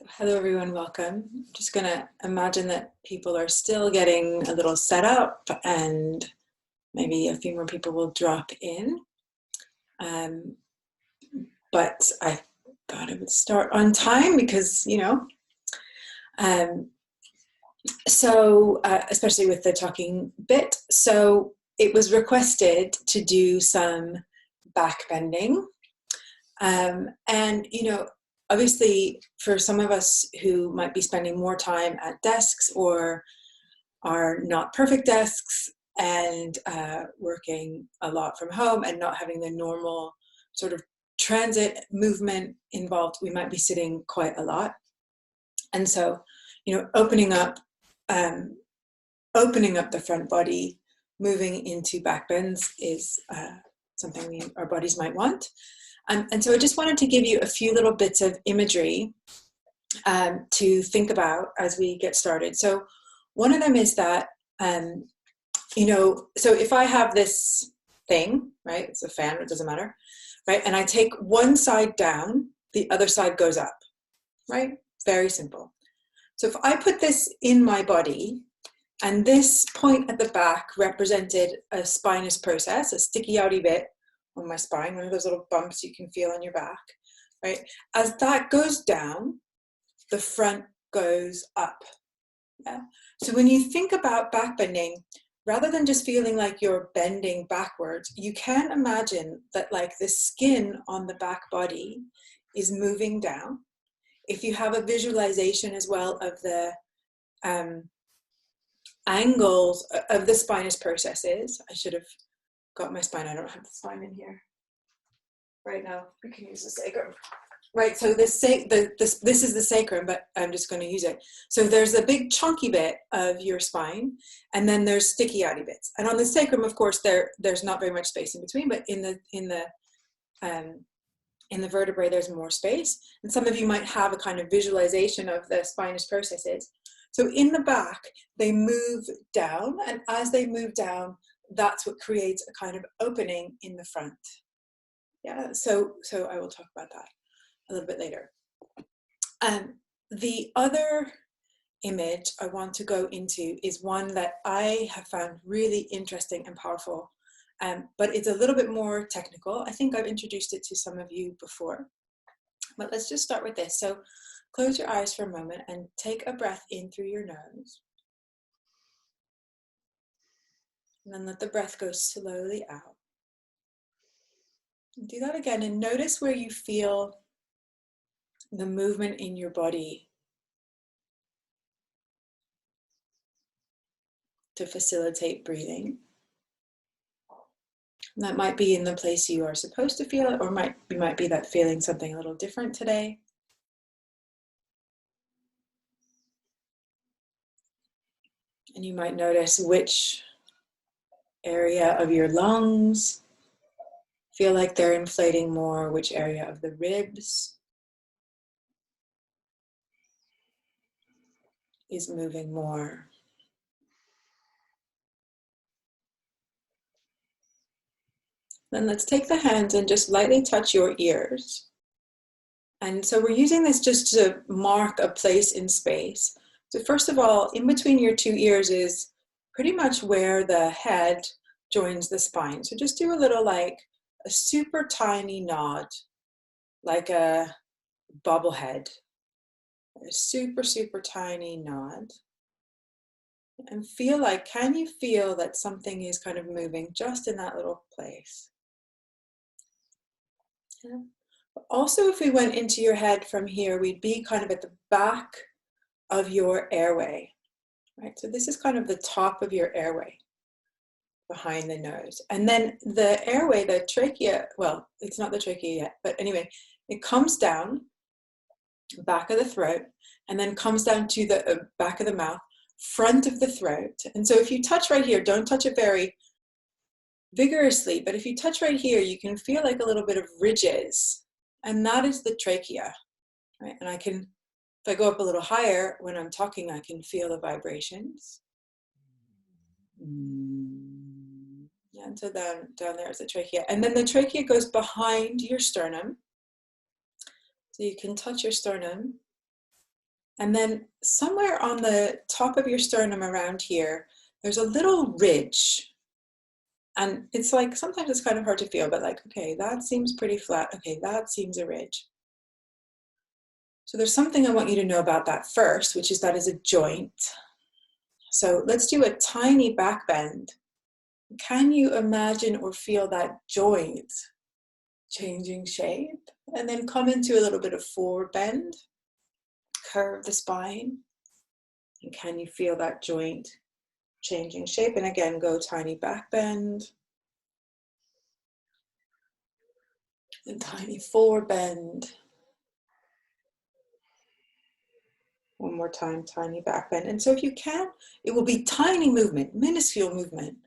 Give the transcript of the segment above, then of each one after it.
Hello everyone, welcome. I'm just going to imagine that people are still getting a little set up and maybe a few more people will drop in. But I thought I would start on time because, especially with the talking bit. So it was requested to do some back bending. Obviously for some of us who might be spending more time at desks or are not perfect desks and working a lot from home and not having the normal sort of transit movement involved, we might be sitting quite a lot. And so, opening up the front body, moving into back bends is something our bodies might want. And so I just wanted to give you a few little bits of imagery to think about as we get started. So one of them is that, so if I have this thing, right, it's a fan, it doesn't matter, right, and I take one side down, the other side goes up, right? Very simple. So if I put this in my body, and this point at the back represented a spinous process, a sticky outy bit on my spine, one of those little bumps you can feel on your back, right? As that goes down, the front goes up. Yeah. So when you think about back bending, rather than just feeling like you're bending backwards, you can imagine that like the skin on the back body is moving down. If you have a visualization as well of the angles of the spinous processes, I should have got my spine. I don't have the spine in here right now. We can use the sacrum. Right, so this is the sacrum, but I'm just going to use it. So there's a big chunky bit of your spine, and then there's sticky outy bits. And on the sacrum, of course, there's not very much space in between, but in the vertebrae, there's more space. And some of you might have a kind of visualization of the spinous processes. So in the back, they move down, and as they move down, that's what creates a kind of opening in the front. Yeah, so I will talk about that a little bit later. The other image I want to go into is one that I have found really interesting and powerful, but it's a little bit more technical. I think I've introduced it to some of you before, but let's just start with this. So close your eyes for a moment and take a breath in through your nose. And then let the breath go slowly out. And do that again and notice where you feel the movement in your body to facilitate breathing. And that might be in the place you are supposed to feel it, or you might be that feeling something a little different today. And you might notice which area of your lungs feel like they're inflating more, which area of the ribs is moving more. Then let's take the hands and just lightly touch your ears. And so we're using this just to mark a place in space. So first of all, in between your two ears is pretty much where the head joins the spine. So just do a little like a super tiny nod, like a bobblehead. A super, super tiny nod. And feel like, can you feel that something is kind of moving just in that little place? Yeah. Also, if we went into your head from here, we'd be kind of at the back of your airway, right? So this is kind of the top of your airway behind the nose. And then the airway, the trachea, well, it's not the trachea yet, but anyway, it comes down, back of the throat, and then comes down to the back of the mouth, front of the throat. And so if you touch right here, don't touch it very vigorously, but if you touch right here, you can feel like a little bit of ridges, and that is the trachea, right? And if I go up a little higher when I'm talking, I can feel the vibrations. Yeah, and so down there is the trachea. And then the trachea goes behind your sternum. So you can touch your sternum And then somewhere on the top of your sternum around here, there's a little ridge. And it's like, sometimes it's kind of hard to feel, but like, okay, that seems pretty flat. Okay, that seems a ridge. So there's something I want you to know about that first, which is that is a joint. So let's do a tiny back bend. Can you imagine or feel that joint changing shape? And then come into a little bit of forward bend, curve the spine. And can you feel that joint changing shape? And again, go tiny back bend. And tiny forward bend. One more time, tiny back bend. And so if you can, it will be tiny movement, minuscule movement.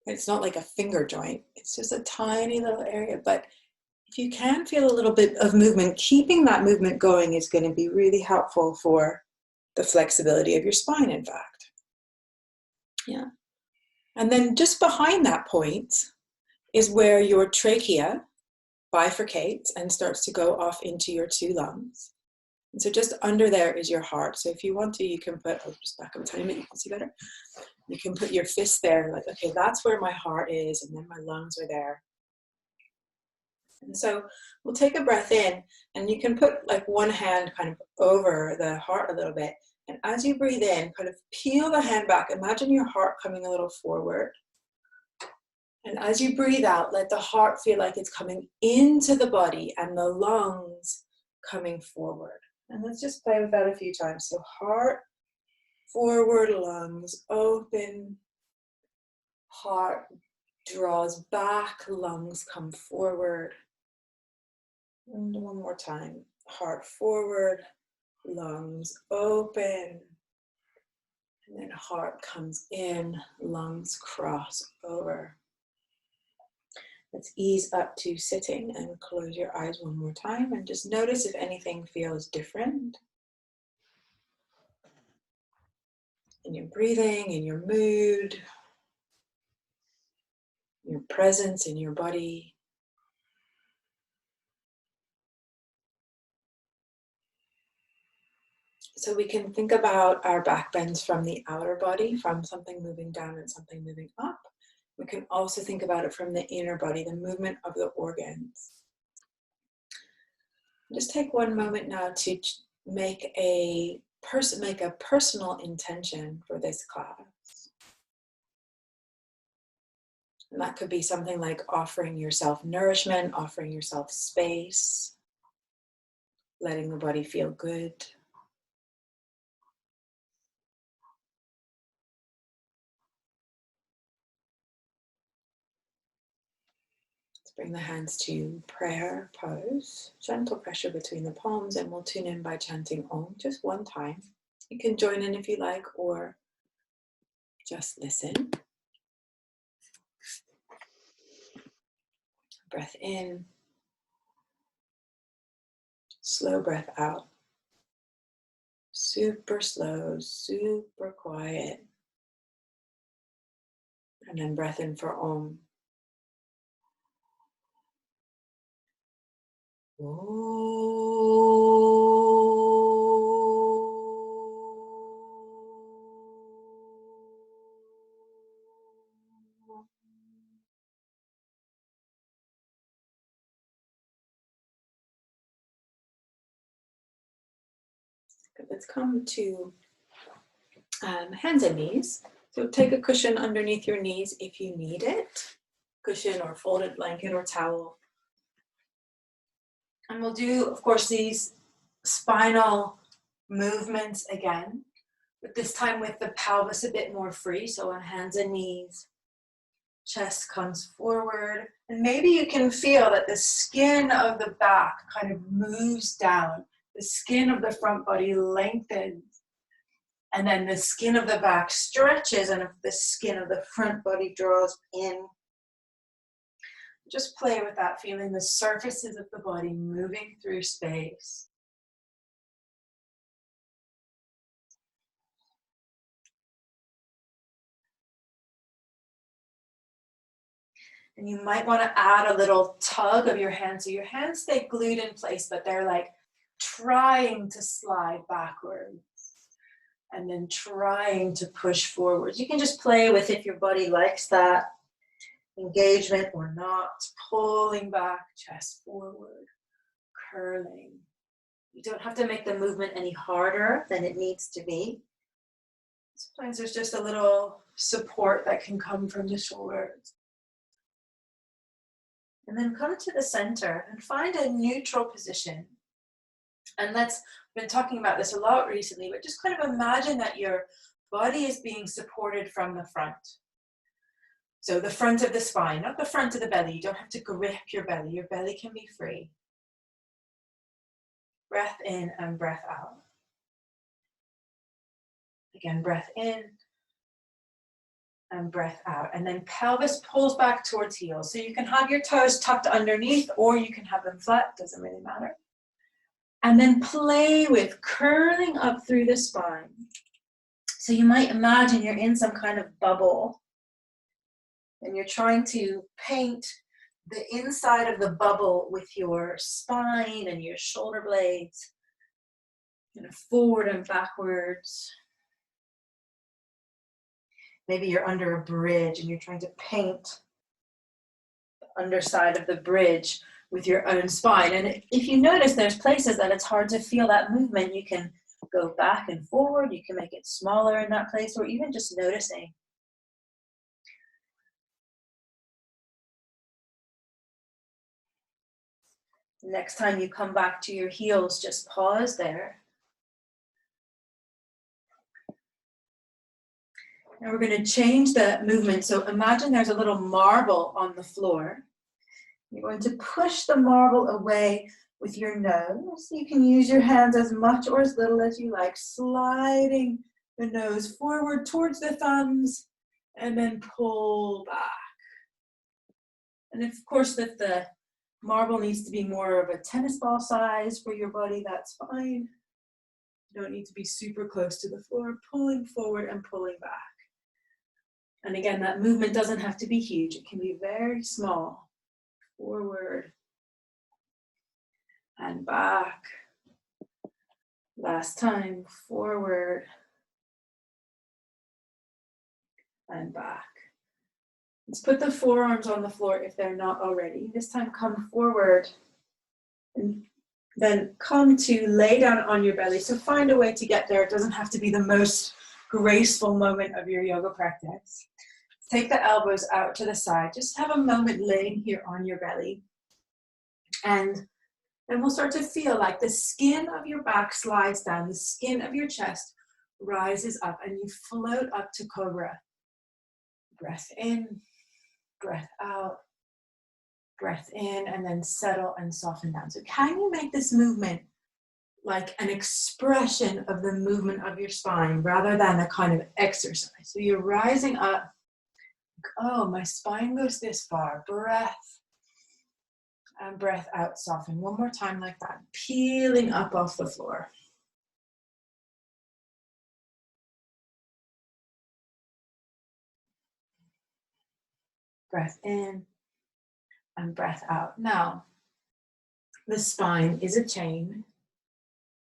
It's not like a finger joint. It's just a tiny little area. But if you can feel a little bit of movement, keeping that movement going is going to be really helpful for the flexibility of your spine, in fact. Yeah. And then just behind that point is where your trachea bifurcates and starts to go off into your two lungs. And so just under there is your heart. So if you want to, you can put, I'll just back up a tiny bit, you can see better. You can put your fist there, like, okay, that's where my heart is, and then my lungs are there. And so we'll take a breath in, and you can put like one hand kind of over the heart a little bit. And as you breathe in, kind of peel the hand back. Imagine your heart coming a little forward. And as you breathe out, let the heart feel like it's coming into the body and the lungs coming forward. And let's just play with that a few times. So heart forward, lungs open, heart draws back, lungs come forward. And one more time. Heart forward, lungs open. And then heart comes in, lungs cross over. Let's ease up to sitting and close your eyes one more time and just notice if anything feels different in your breathing, in your mood, your presence in your body. So we can think about our back bends from the outer body, from something moving down and something moving up. We can also think about it from the inner body, the movement of the organs. Just take one moment now to make a personal intention for this class. And that could be something like offering yourself nourishment, offering yourself space, letting the body feel good. Bring the hands to prayer pose, gentle pressure between the palms, and we'll tune in by chanting Om just one time. You can join in if you like, or just listen. Breath in, slow breath out. Super slow, super quiet. And then breath in for Om. Let's come to hands and knees. So take a cushion underneath your knees if you need it. Cushion or folded blanket or towel. And we'll do, of course, these spinal movements again, but this time with the pelvis a bit more free. So on hands and knees, chest comes forward. And maybe you can feel that the skin of the back kind of moves down. The skin of the front body lengthens. And then the skin of the back stretches, and the skin of the front body draws in. Just play with that, feeling the surfaces of the body moving through space. And you might want to add a little tug of your hands. So your hands stay glued in place, but they're like trying to slide backwards and then trying to push forwards. You can just play with if your body likes that engagement or not. Pulling back, chest forward, curling. You don't have to make the movement any harder than it needs to be. Sometimes there's just a little support that can come from the shoulders. And then come to the center and find a neutral position. And we've been talking about this a lot recently, but just kind of imagine that your body is being supported from the front. So the front of the spine, not the front of the belly. You don't have to grip your belly. Your belly can be free. Breath in and breath out. Again, breath in and breath out. And then pelvis pulls back towards heels. So you can have your toes tucked underneath or you can have them flat, doesn't really matter. And then play with curling up through the spine. So you might imagine you're in some kind of bubble and you're trying to paint the inside of the bubble with your spine and your shoulder blades, forward and backwards. Maybe you're under a bridge and you're trying to paint the underside of the bridge with your own spine. And if you notice there's places that it's hard to feel that movement, you can go back and forward. You can make it smaller in that place, or even just noticing. Next time you come back to your heels, just pause there. Now we're going to change the movement. So imagine there's a little marble on the floor. You're going to push the marble away with your nose. You can use your hands as much or as little as you like, sliding the nose forward towards the thumbs and then pull back. And of course, if the marble needs to be more of a tennis ball size for your body, that's fine. You don't need to be super close to the floor, pulling forward and pulling back. And again, that movement doesn't have to be huge. It can be very small. Forward and back. Last time, forward and back. Let's put the forearms on the floor if they're not already. This time come forward and then come to lay down on your belly. So find a way to get there. It doesn't have to be the most graceful moment of your yoga practice. Take the elbows out to the side. Just have a moment laying here on your belly. And then we'll start to feel like the skin of your back slides down, the skin of your chest rises up, and you float up to cobra. Breath in, breath out, breath in, and then settle and soften down. So can you make this movement like an expression of the movement of your spine rather than a kind of exercise? So you're rising up. Oh, my spine goes this far. Breath and breath out, soften. One more time like that. Peeling up off the floor. Breath in and breath out. Now, the spine is a chain.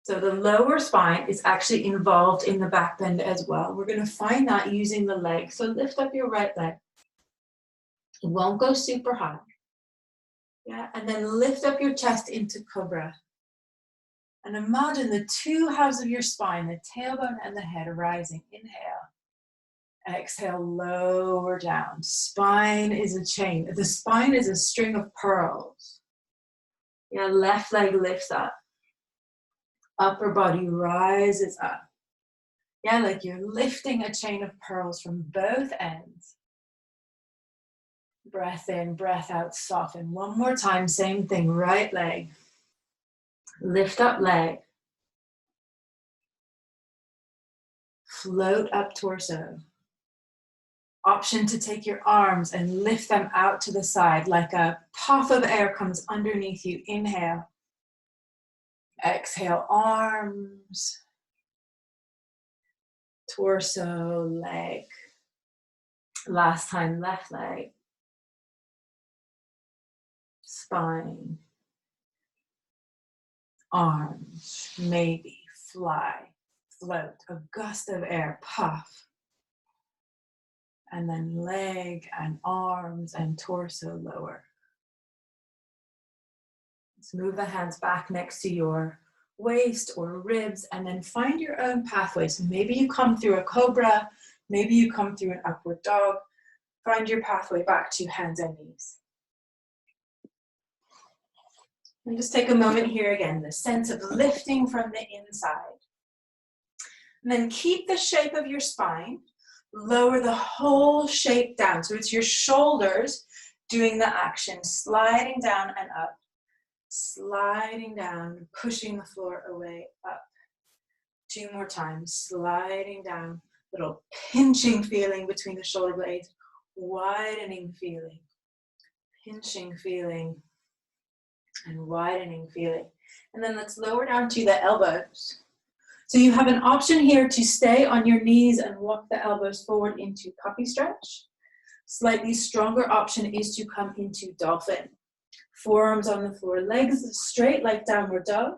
So the lower spine is actually involved in the back bend as well. We're going to find that using the leg. So lift up your right leg. It won't go super high. Yeah, and then lift up your chest into cobra. And imagine the two halves of your spine, the tailbone and the head, rising. Inhale. Exhale, lower down. Spine is a chain. The spine is a string of pearls. Your left leg lifts up. Upper body rises up. Yeah, like you're lifting a chain of pearls from both ends. Breath in, breath out, soften. One more time, same thing. Right leg. Lift up leg. Float up torso. Option to take your arms and lift them out to the side like a puff of air comes underneath you. Inhale. Exhale, arms. Torso, leg. Last time, left leg. Spine. arms, maybe, fly, float, a gust of air, puff. And then leg and arms and torso lower. Let's move the hands back next to your waist or ribs and then find your own pathway. So maybe you come through a cobra, maybe you come through an upward dog. Find your pathway back to hands and knees. And just take a moment here again, the sense of lifting from the inside. And then keep the shape of your spine. Lower the whole shape down. So it's your shoulders doing the action, sliding down and up. Sliding down, pushing the floor away, up. 2 more times, sliding down. Little pinching feeling between the shoulder blades. Widening feeling. Pinching feeling. And widening feeling. And then let's lower down to the elbows. So you have an option here to stay on your knees and walk the elbows forward into puppy stretch. Slightly stronger option is to come into dolphin. Forearms on the floor, legs straight like downward dog.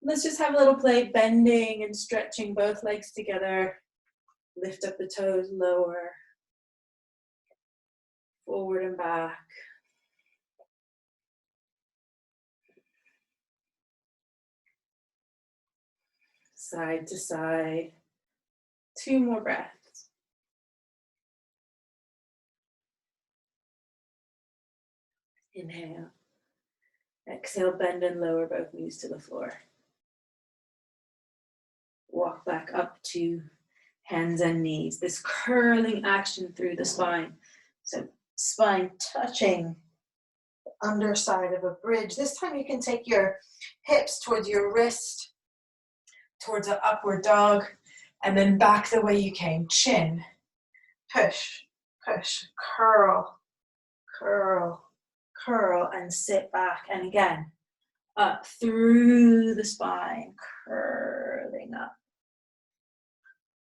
Let's just have a little play, bending and stretching both legs together. Lift up the toes, lower. Forward and back. Side to side. 2 more breaths. Inhale. Exhale, bend and lower both knees to the floor. Walk back up to hands and knees. This curling action through the spine. So spine touching the underside of a bridge. This time you can take your hips towards your wrist, towards an upward dog, and then back the way you came. Chin, push, push, curl, curl, curl, and sit back. And again, up through the spine, curling up.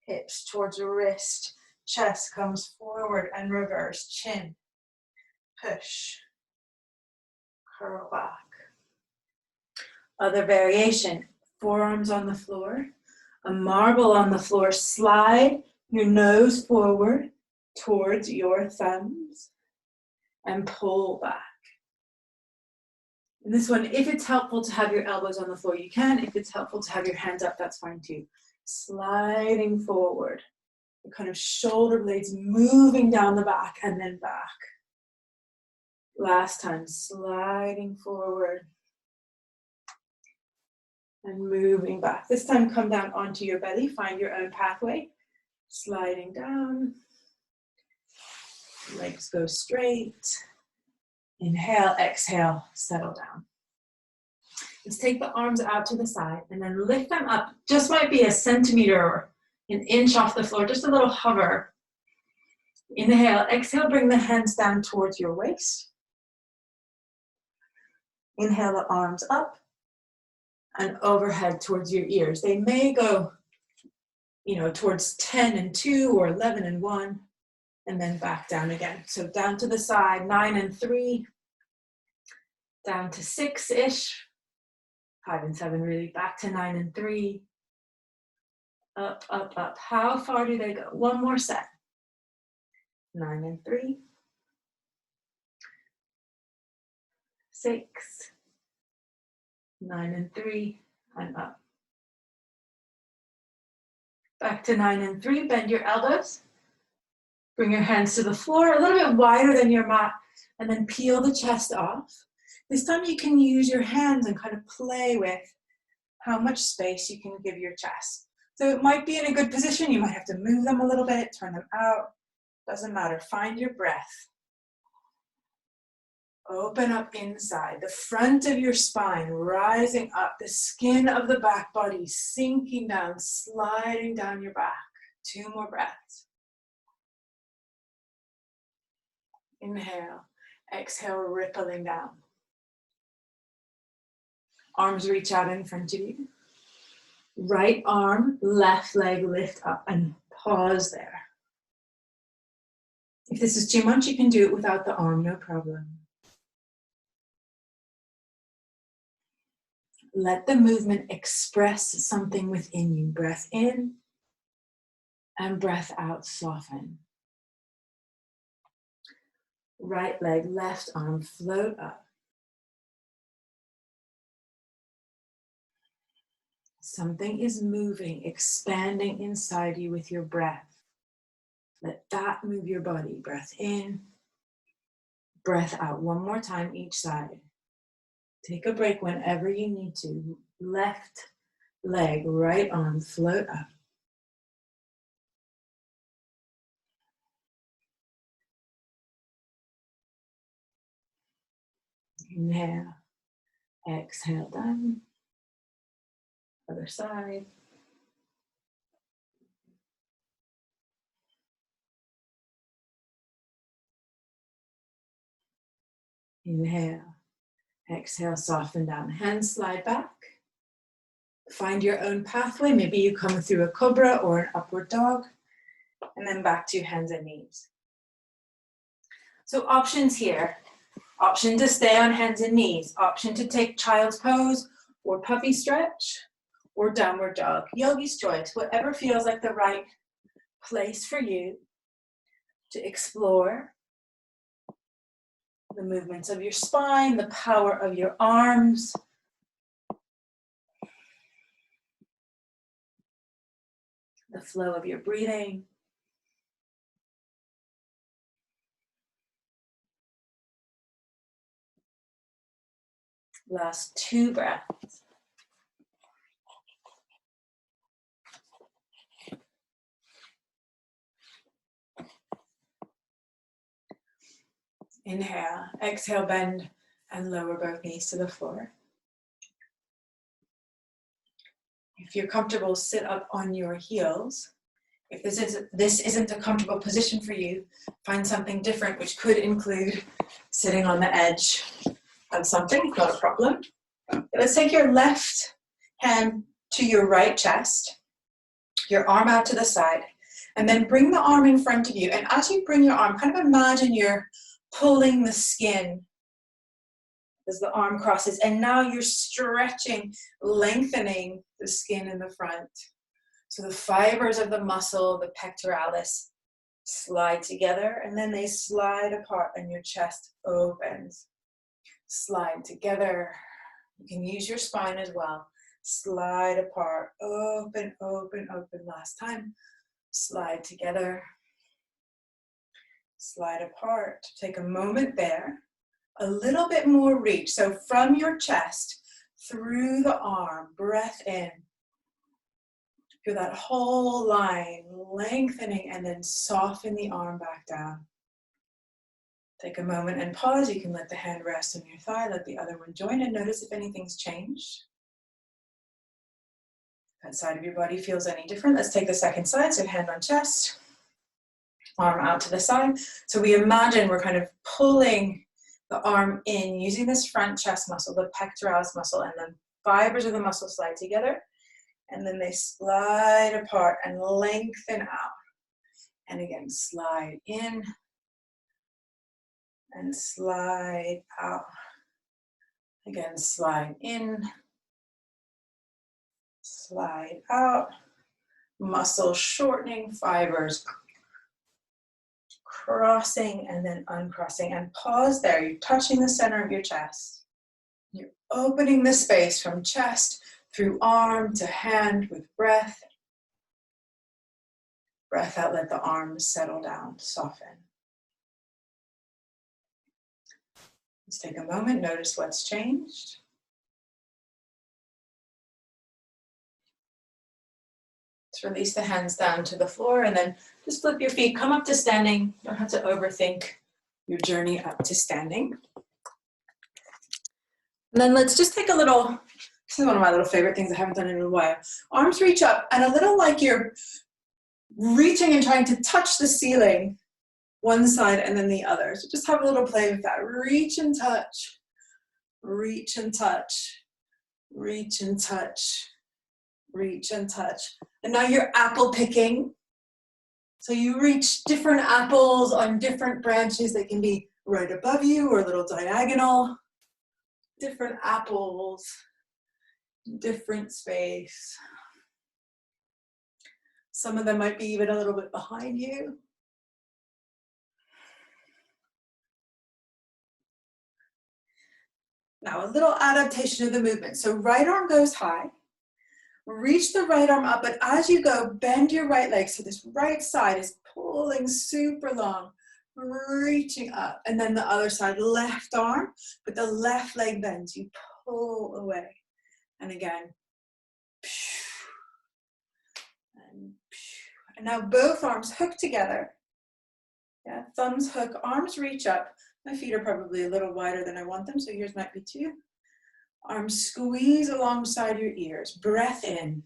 Hips towards the wrist, chest comes forward and reverse. Chin, push, curl back. Other variation. Forearms on the floor, a marble on the floor, slide your nose forward towards your thumbs and pull back. In this one, if it's helpful to have your elbows on the floor, you can. If it's helpful to have your hands up, that's fine too. Sliding forward, the kind of shoulder blades moving down the back and then back. Last time, sliding forward. And moving back. This time come down onto your belly, find your own pathway. Sliding down. Legs go straight. Inhale, exhale, settle down. Let's take the arms out to the side and then lift them up. Just might be a centimeter or an inch off the floor, just a little hover. Inhale, exhale, bring the hands down towards your waist. Inhale the arms up. And overhead towards your ears. They may go, towards 10 and 2 or 11 and 1, and then back down again. So down to the side, 9 and 3, down to 6-ish, 5 and 7 really, back to 9 and 3, up, up, up. How far do they go? One more set. 9 and 3, 6, 9 and 3, and up. Back to 9 and 3, bend your elbows. Bring your hands to the floor, a little bit wider than your mat, and then peel the chest off. This time you can use your hands and kind of play with how much space you can give your chest. So it might be in a good position, you might have to move them a little bit, turn them out, doesn't matter, find your breath. Open up inside, the front of your spine rising up, the skin of the back body sinking down, sliding down your back. 2 more breaths. Inhale, exhale, rippling down. Arms reach out in front of you. Right arm, left leg lift up and pause there. If this is too much, you can do it without the arm, no problem. Let the movement express something within you. Breath in and breath out, soften. Right leg, left arm, float up. Something is moving, expanding inside you with your breath. Let that move your body. Breath in, breath out. One more time each side. Take a break whenever you need to. Left leg, right arm, float up. Inhale, exhale, down. Other side. Inhale, exhale, soften down. Hands slide back. Find your own pathway. Maybe you come through a cobra or an upward dog, and then back to hands and knees. So options here. Option to stay on hands and knees. Option to take child's pose or puppy stretch or downward dog. Yogi's choice, whatever feels like the right place for you to explore the movements of your spine, the power of your arms. The flow of your breathing. Last 2 breaths. Inhale, exhale, bend and lower both knees to the floor. If you're comfortable, sit up on your heels. If this isn't a comfortable position for you, find something different, which could include sitting on the edge of something, not a problem. Let's take your left hand to your right chest, your arm out to the side, and then bring the arm in front of you. And as you bring your arm, kind of imagine you're pulling the skin as the arm crosses, and now you're stretching, lengthening the skin in the front. So the fibers of the muscle, the pectoralis, slide together, and then they slide apart and your chest opens. Slide together. You can use your spine as well. Slide apart, open, open, open. Last time. Slide together. Slide apart. Take a moment there. A little bit more reach. So from your chest, through the arm, breath in. Feel that whole line lengthening, and then soften the arm back down. Take a moment and pause. You can let the hand rest on your thigh, let the other one join, and notice if anything's changed. If that side of your body feels any different, let's take the second side. So hand on chest, arm out to the side. So we imagine we're kind of pulling the arm in using this front chest muscle, the pectoralis muscle, and the fibers of the muscle slide together. And then they slide apart and lengthen out. And again, slide in and slide out. Again, slide in, slide out. Muscle shortening, fibers crossing and then uncrossing. And pause there. You're touching the center of your chest. You're opening the space from chest through arm to hand with breath. Breath out, let the arms settle down, soften. Let's take a moment, notice what's changed. Let's release the hands down to the floor and then just flip your feet, come up to standing. You don't have to overthink your journey up to standing. And then let's just take a little, this is one of my little favorite things I haven't done in a while. Arms reach up and a little like you're reaching and trying to touch the ceiling, one side and then the other. So just have a little play with that. Reach and touch, reach and touch, reach and touch, reach and touch. And now you're apple picking. So you reach different apples on different branches. They can be right above you or a little diagonal. Different apples. different space. Some of them might be even a little bit behind you. Now a little adaptation of the movement. So right arm goes high. Reach the right arm up, but as you go, bend your right leg. So this right side is pulling super long, reaching up. And then the other side, left arm, but the left leg bends. You pull away. And again. And now both arms hook together. Yeah, thumbs hook, arms reach up. My feet are probably a little wider than I want them, so yours might be too. Arms squeeze alongside your ears. Breath in.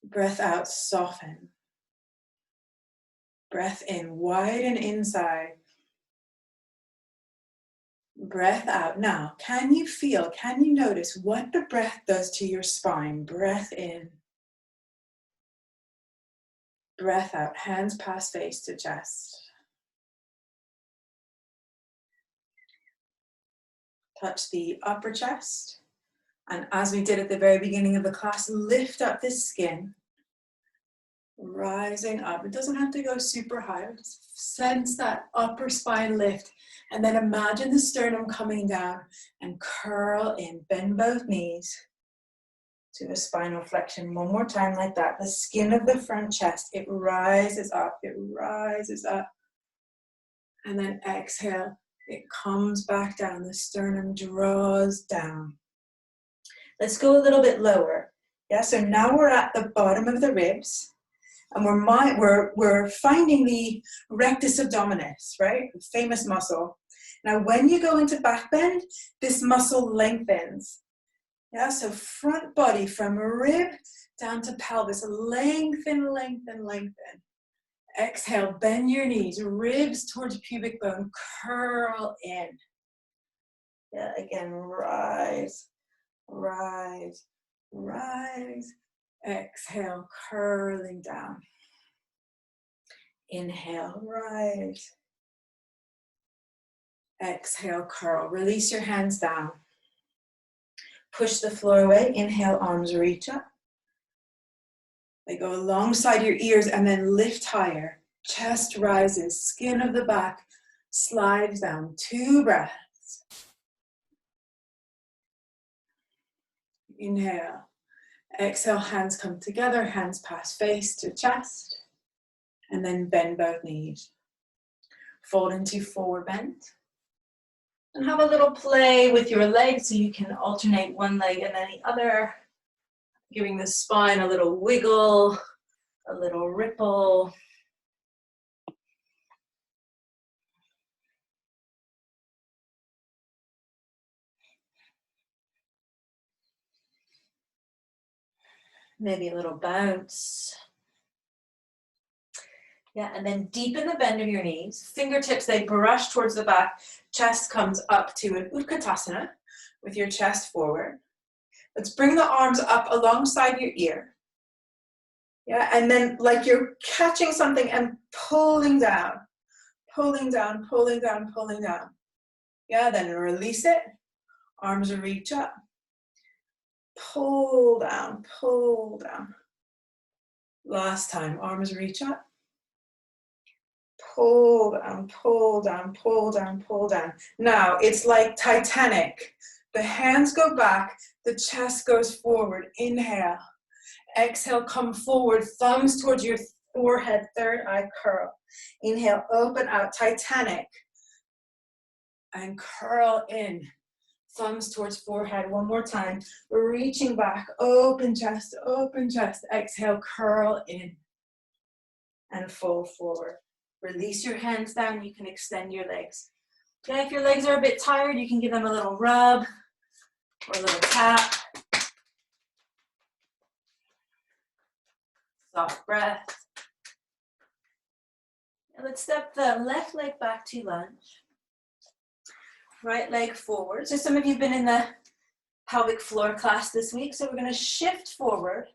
Breath out, soften. Breath in, widen inside. Breath out. Now, can you feel, can you notice what the breath does to your spine? Breath in. Breath out, hands past face to chest. Touch the upper chest. And as we did at the very beginning of the class, lift up the skin. Rising up. It doesn't have to go super high. Just sense that upper spine lift. And then imagine the sternum coming down and curl in. Bend both knees to a spinal flexion. One more time like that. The skin of the front chest, it rises up. It rises up. And then exhale. It comes back down. The sternum draws down. Let's go a little bit lower. Yeah, so now we're at the bottom of the ribs. And we're finding the rectus abdominis, right? The famous muscle. Now, when you go into back bend, this muscle lengthens. Yeah, so front body from rib down to pelvis. Lengthen, lengthen, lengthen. Exhale, bend your knees, ribs towards pubic bone, curl in. Yeah, again, rise, rise, rise. Exhale, curling down. Inhale, rise. Exhale, curl. Release your hands down. Push the floor away. Inhale, arms reach up. They go alongside your ears and then lift higher. Chest rises, skin of the back slides down. 2 breaths. Inhale. Exhale, hands come together, hands pass face to chest. And then bend both knees. Fold into forward bend. And have a little play with your legs so you can alternate one leg and then the other. Giving the spine a little wiggle, a little ripple. Maybe a little bounce. Yeah, and then deepen the bend of your knees. Fingertips, they brush towards the back. Chest comes up to an Utkatasana with your chest forward. Let's bring the arms up alongside your ear. Yeah, and then like you're catching something and pulling down, pulling down, pulling down, pulling down. Yeah, then release it. Arms reach up. Pull down, pull down. Last time, arms reach up. Pull down, pull down, pull down, pull down. Now, it's like Titanic. The hands go back, the chest goes forward. Inhale. Exhale, come forward, thumbs towards your forehead, third eye curl. Inhale, open out, Titanic. And curl in. Thumbs towards forehead. One more time. Reaching back, open chest, exhale, curl in. And fold forward. Release your hands down, you can extend your legs. Okay, if your legs are a bit tired, you can give them a little rub or a little tap. Soft breath. And let's step the left leg back to lunge. Right leg forward. So some of you have been in the pelvic floor class this week, so we're going to shift forward.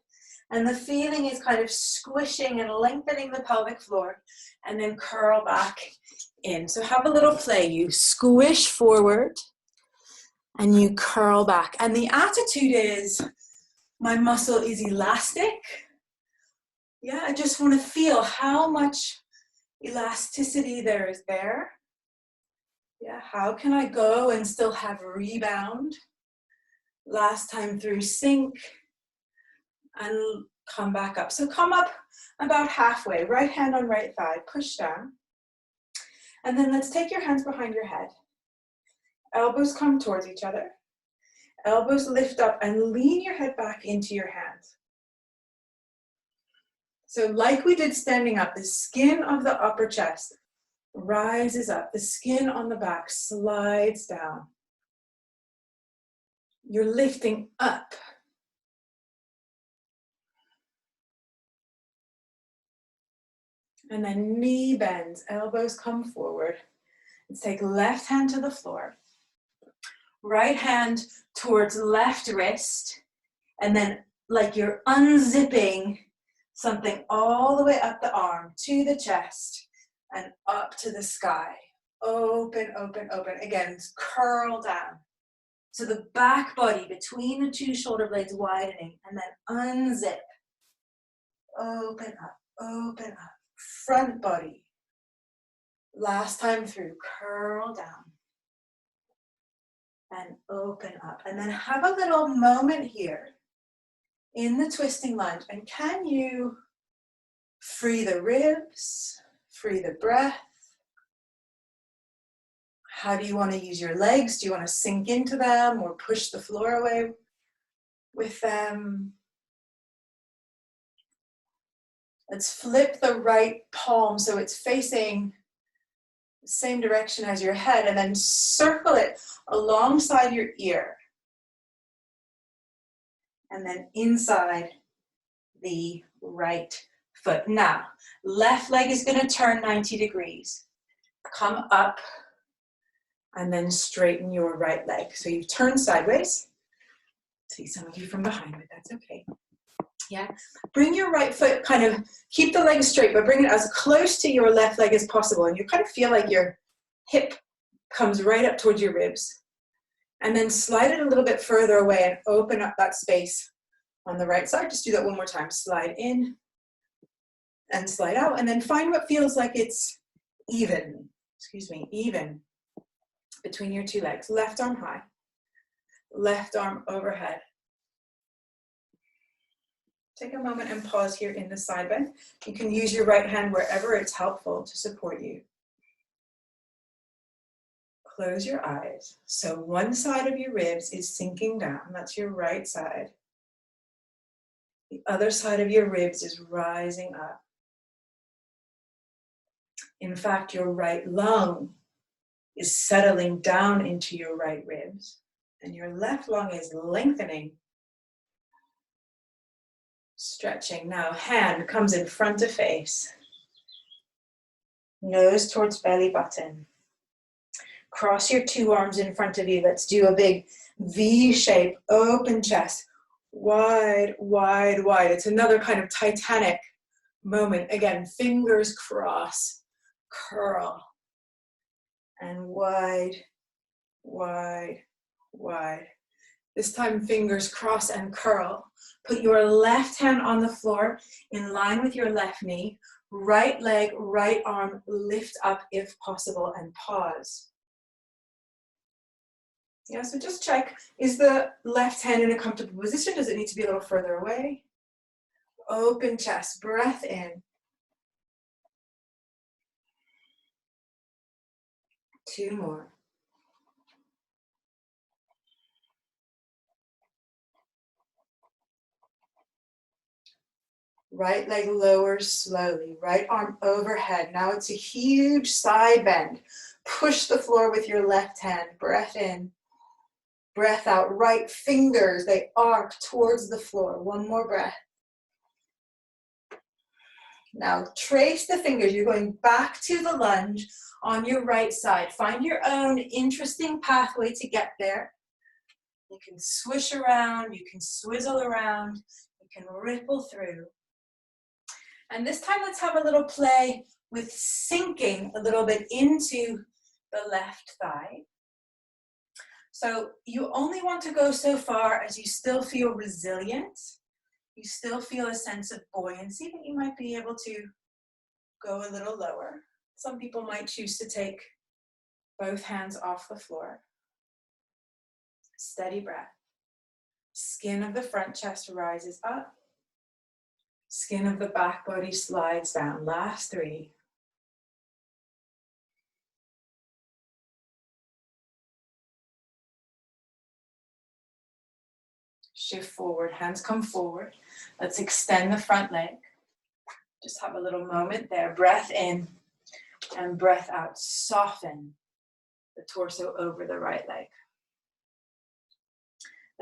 And the feeling is kind of squishing and lengthening the pelvic floor and then curl back in. So have a little play. You squish forward And you curl back. And the attitude is, my muscle is elastic. Yeah, I just want to feel how much elasticity there is there. Yeah, how can I go and still have rebound? Last time through, sink and come back up. So come up about halfway, right hand on right thigh, push down. And then let's take your hands behind your head. Elbows come towards each other. Elbows lift up and lean your head back into your hands. So like we did standing up, the skin of the upper chest rises up. The skin on the back slides down. You're lifting up. And then knee bends, elbows come forward. Let's take left hand to the floor. Right hand towards left wrist. And then like you're unzipping something all the way up the arm to the chest and up to the sky. Open, open, open. Again, curl down. So the back body between the two shoulder blades widening, and then unzip. Open up, open up. Front body. Last time through, curl down. And open up. And then have a little moment here in the twisting lunge. And can you free the ribs, free the breath? How do you want to use your legs? Do you want to sink into them or push the floor away with them? Let's flip the right palm so it's facing the same direction as your head, and then circle it alongside your ear. And then inside the right foot. Now, left leg is going to turn 90 degrees. Come up and then straighten your right leg. So you turn sideways. See some of you from behind, but that's okay. Yeah. Bring your right foot, kind of keep the leg straight, but bring it as close to your left leg as possible. And you kind of feel like your hip comes right up towards your ribs. And then slide it a little bit further away and open up that space on the right side. Just do that one more time. Slide in and slide out. And then find what feels like it's even, even between your two legs. Left arm high, left arm overhead. Take a moment and pause here in the side bend. You can use your right hand wherever it's helpful to support you. Close your eyes. So one side of your ribs is sinking down. That's your right side. The other side of your ribs is rising up. In fact, your right lung is settling down into your right ribs, and your left lung is lengthening. Stretching. Now, hand comes in front of face. Nose towards belly button. Cross your two arms in front of you. Let's do a big V shape, open chest. Wide, wide, wide. It's another kind of Titanic moment. Again, fingers cross, curl. And wide, wide, wide. This time, fingers cross and curl. Put your left hand on the floor in line with your left knee. Right leg, right arm, lift up if possible, and pause. Yeah, so just check, is the left hand in a comfortable position? Does it need to be a little further away? Open chest, breath in. 2 more. Right leg lowers slowly, right arm overhead. Now it's a huge side bend. Push the floor with your left hand, breath in, breath out. Right fingers, they arc towards the floor. 1 more breath. Now trace the fingers, you're going back to the lunge on your right side. Find your own interesting pathway to get there. You can swish around, you can swizzle around, you can ripple through. And this time let's have a little play with sinking a little bit into the left thigh. So you only want to go so far as you still feel resilient. You still feel a sense of buoyancy, but you might be able to go a little lower. Some people might choose to take both hands off the floor. Steady breath. Skin of the front chest rises up. Skin of the back body slides down. Last 3. Shift forward, hands come forward. Let's extend the front leg. Just have a little moment there. Breath in and breath out. Soften the torso over the right leg.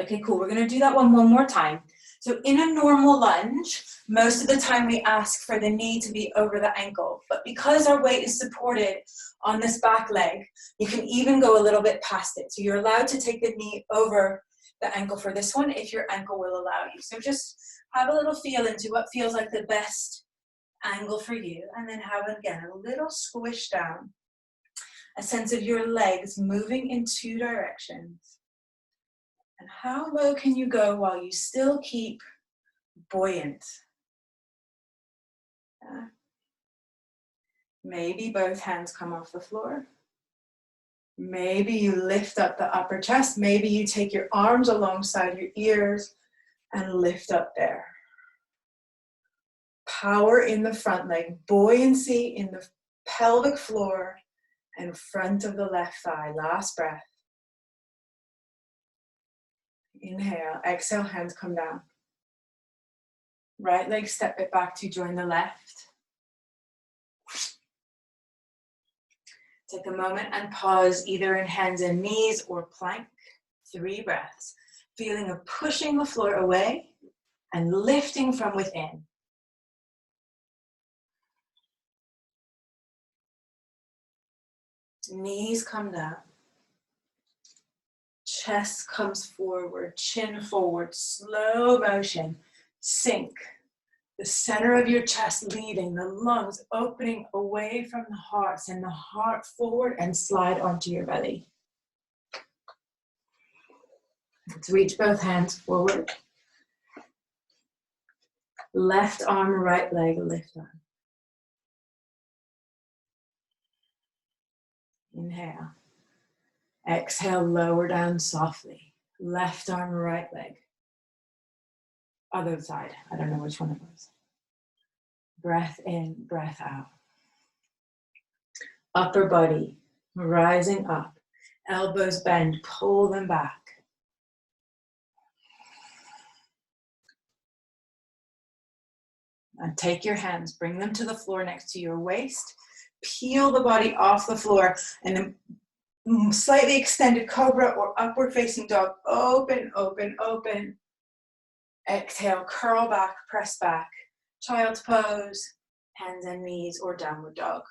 Okay, cool. We're going to do that one more time. So in a normal lunge, most of the time we ask for the knee to be over the ankle. But because our weight is supported on this back leg, you can even go a little bit past it. So you're allowed to take the knee over the ankle for this one if your ankle will allow you. So just have a little feel into what feels like the best angle for you. And then have, again, a little squish down. A sense of your legs moving in 2 directions. And how low can you go while you still keep buoyant? Yeah. Maybe both hands come off the floor. Maybe you lift up the upper chest. Maybe you take your arms alongside your ears and lift up there. Power in the front leg, buoyancy in the pelvic floor and front of the left thigh. Last breath. Inhale, exhale, hands come down. Right leg, step it back to join the left. Take a moment and pause either in hands and knees or plank. 3 breaths. Feeling of pushing the floor away and lifting from within. Knees come down. Chest comes forward, chin forward, slow motion. Sink. The center of your chest leading, the lungs opening away from the heart. Send the heart forward and slide onto your belly. Let's reach both hands forward. Left arm, right leg, lift arm. Inhale. Exhale, lower down softly. Left arm, right leg. Other side. I don't know which one it was. Breath in, breath out. Upper body rising up. Elbows bend, pull them back. And take your hands, bring them to the floor next to your waist. Peel the body off the floor and then slightly extended cobra or upward facing dog. Open, open, open. Exhale, curl back, press back. Child's pose, hands and knees, or downward dog.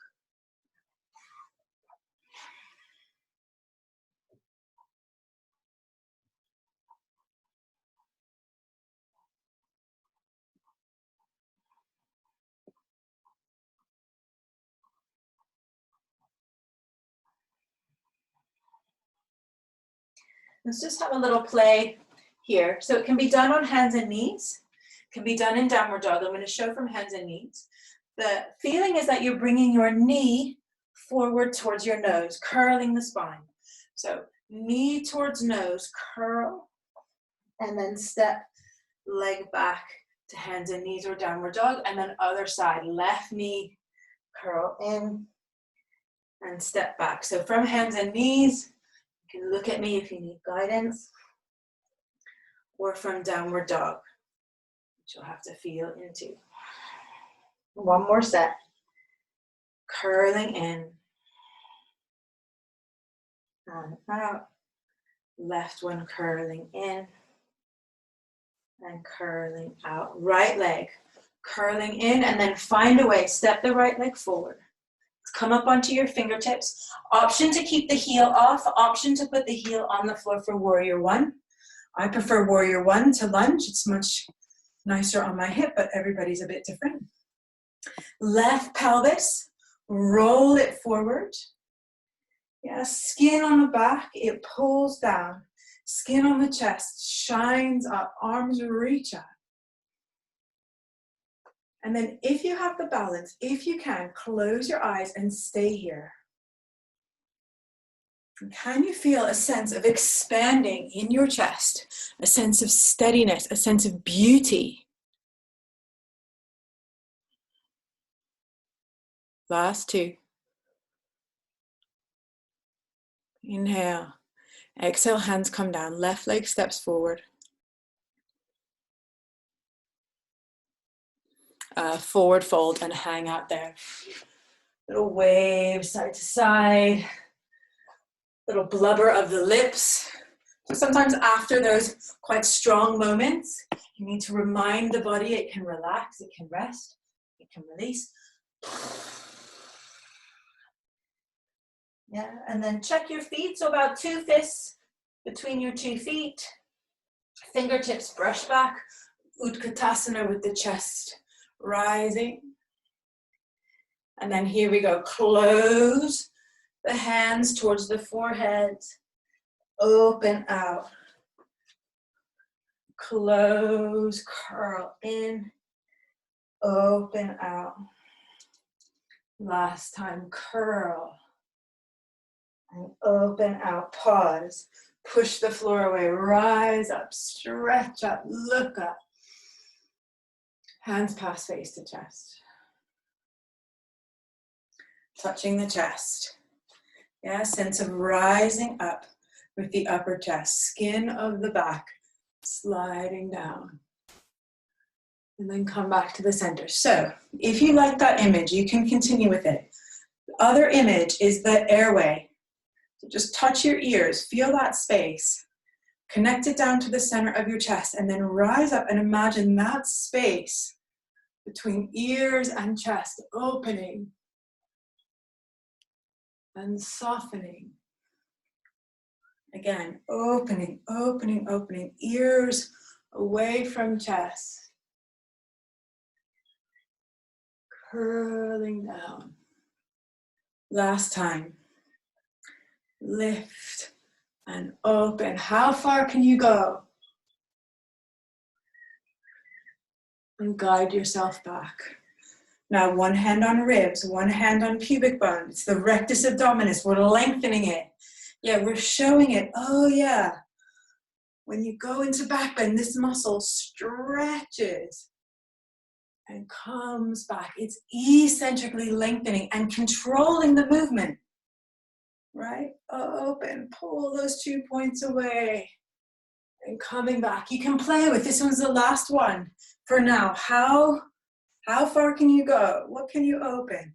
Let's just have a little play here. So it can be done on hands and knees. It can be done in downward dog. I'm going to show from hands and knees. The feeling is that you're bringing your knee forward towards your nose, curling the spine. So knee towards nose, curl, and then step leg back to hands and knees or downward dog, and then other side, left knee, curl in, and step back. So from hands and knees, you can look at me if you need guidance, or from downward dog, which you'll have to feel into. One more set. Curling in and out. Left one curling in and curling out. Right leg curling in, and then find a way. Step the right leg forward. Come up onto your fingertips. Option to keep the heel off. Option to put the heel on the floor for warrior one. I prefer warrior one to lunge. It's much nicer on my hip, but everybody's a bit different. Left pelvis, roll it forward. Yeah, skin on the back, it pulls down. Skin on the chest shines up, arms reach up. And then if you have the balance, if you can, close your eyes and stay here. And can you feel a sense of expanding in your chest, a sense of steadiness, a sense of beauty? Last two. Inhale. Exhale, hands come down. Left leg steps forward. Forward fold and hang out there. Little wave side to side. Little blubber of the lips. So sometimes after those quite strong moments, you need to remind the body it can relax, it can rest, it can release. Yeah, and then check your feet. So about 2 fists between your 2 feet. Fingertips brush back. Utkatasana with the chest rising. And then here we go. Close the hands towards the forehead. Open out. Close, curl in. Open out. Last time, curl. And open out. Pause. Push the floor away. Rise up. Stretch up. Look up. Hands pass face to chest. Touching the chest. Yeah, sense of rising up with the upper chest. Skin of the back sliding down. And then come back to the center. So if you like that image, you can continue with it. The other image is the airway. So just touch your ears, feel that space. Connect it down to the center of your chest and then rise up and imagine that space between ears and chest opening and softening. Again, opening, opening, opening. Ears away from chest. Curling down. Last time. Lift and open. How far can you go? And guide yourself back. Now, one hand on ribs, one hand on pubic bone. It's the rectus abdominis. We're lengthening it. Yeah, we're showing it. Oh, yeah. When you go into back bend, this muscle stretches and comes back. It's eccentrically lengthening and controlling the movement. Right? Open. Pull those 2 points away. And coming back. You can play with. This one's the last one for now. How far can you go? What can you open?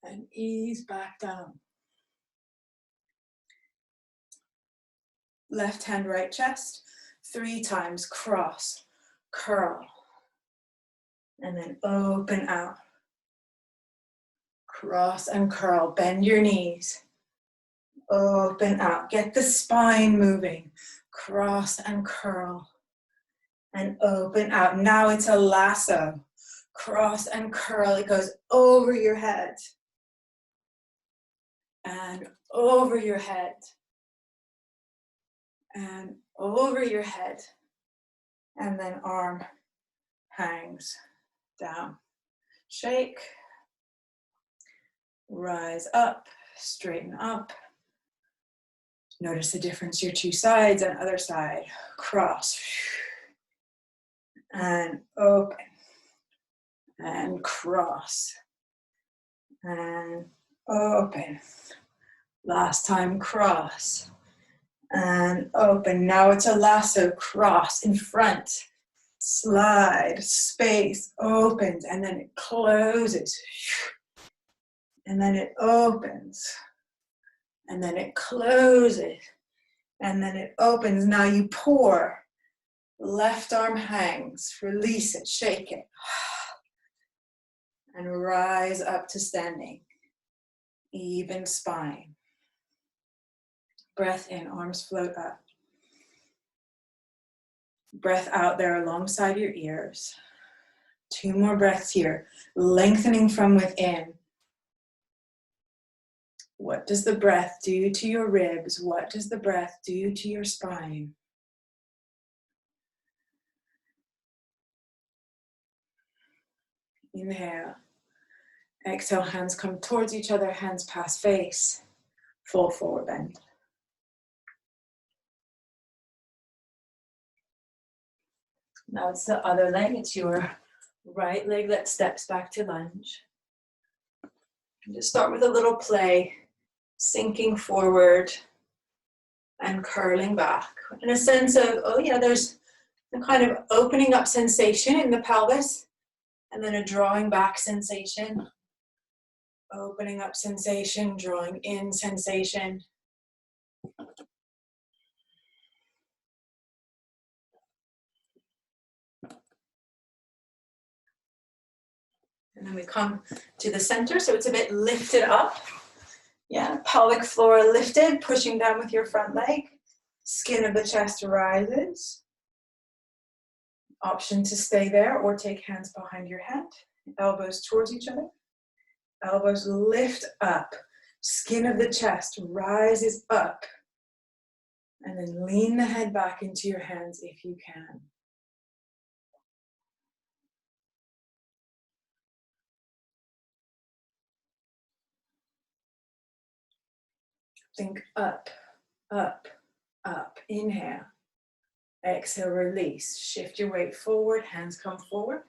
And ease back down. Left hand, right chest. 3 times. Cross. Curl. And then open out. Cross and curl. Bend your knees. Open out. Get the spine moving. Cross and curl. And open out. Now it's a lasso. Cross and curl. It goes over your head. And over your head. And over your head. And then arm hangs down. Shake. Rise up. Straighten up. Notice the difference, your 2 sides and other side. Cross. And open. And cross. And open. Last time, cross. And open. Now it's a lasso. Cross in front. Slide. Space. Opens. And then it closes. And then it opens. And then it closes. And then it opens. Now you pour. Left arm hangs. Release it. Shake it. And rise up to standing. Even spine. Breath in. Arms float up. Breath out there alongside your ears. 2 more breaths here. Lengthening from within. What does the breath do to your ribs? What does the breath do to your spine? Inhale. Exhale, hands come towards each other, hands past face. Full forward bend. Now it's the other leg. It's your right leg that steps back to lunge. Just start with a little play, sinking forward and curling back. In a sense of, oh yeah, there's a kind of opening up sensation in the pelvis, and then a drawing back sensation. Opening up sensation, drawing in sensation. And then we come to the center, so it's a bit lifted up. Yeah, pelvic floor lifted, pushing down with your front leg. Skin of the chest rises. Option to stay there or take hands behind your head. Elbows towards each other. Elbows lift up. Skin of the chest rises up. And then lean the head back into your hands if you can. Think up, up, up. Inhale. Exhale, release. Shift your weight forward. Hands come forward.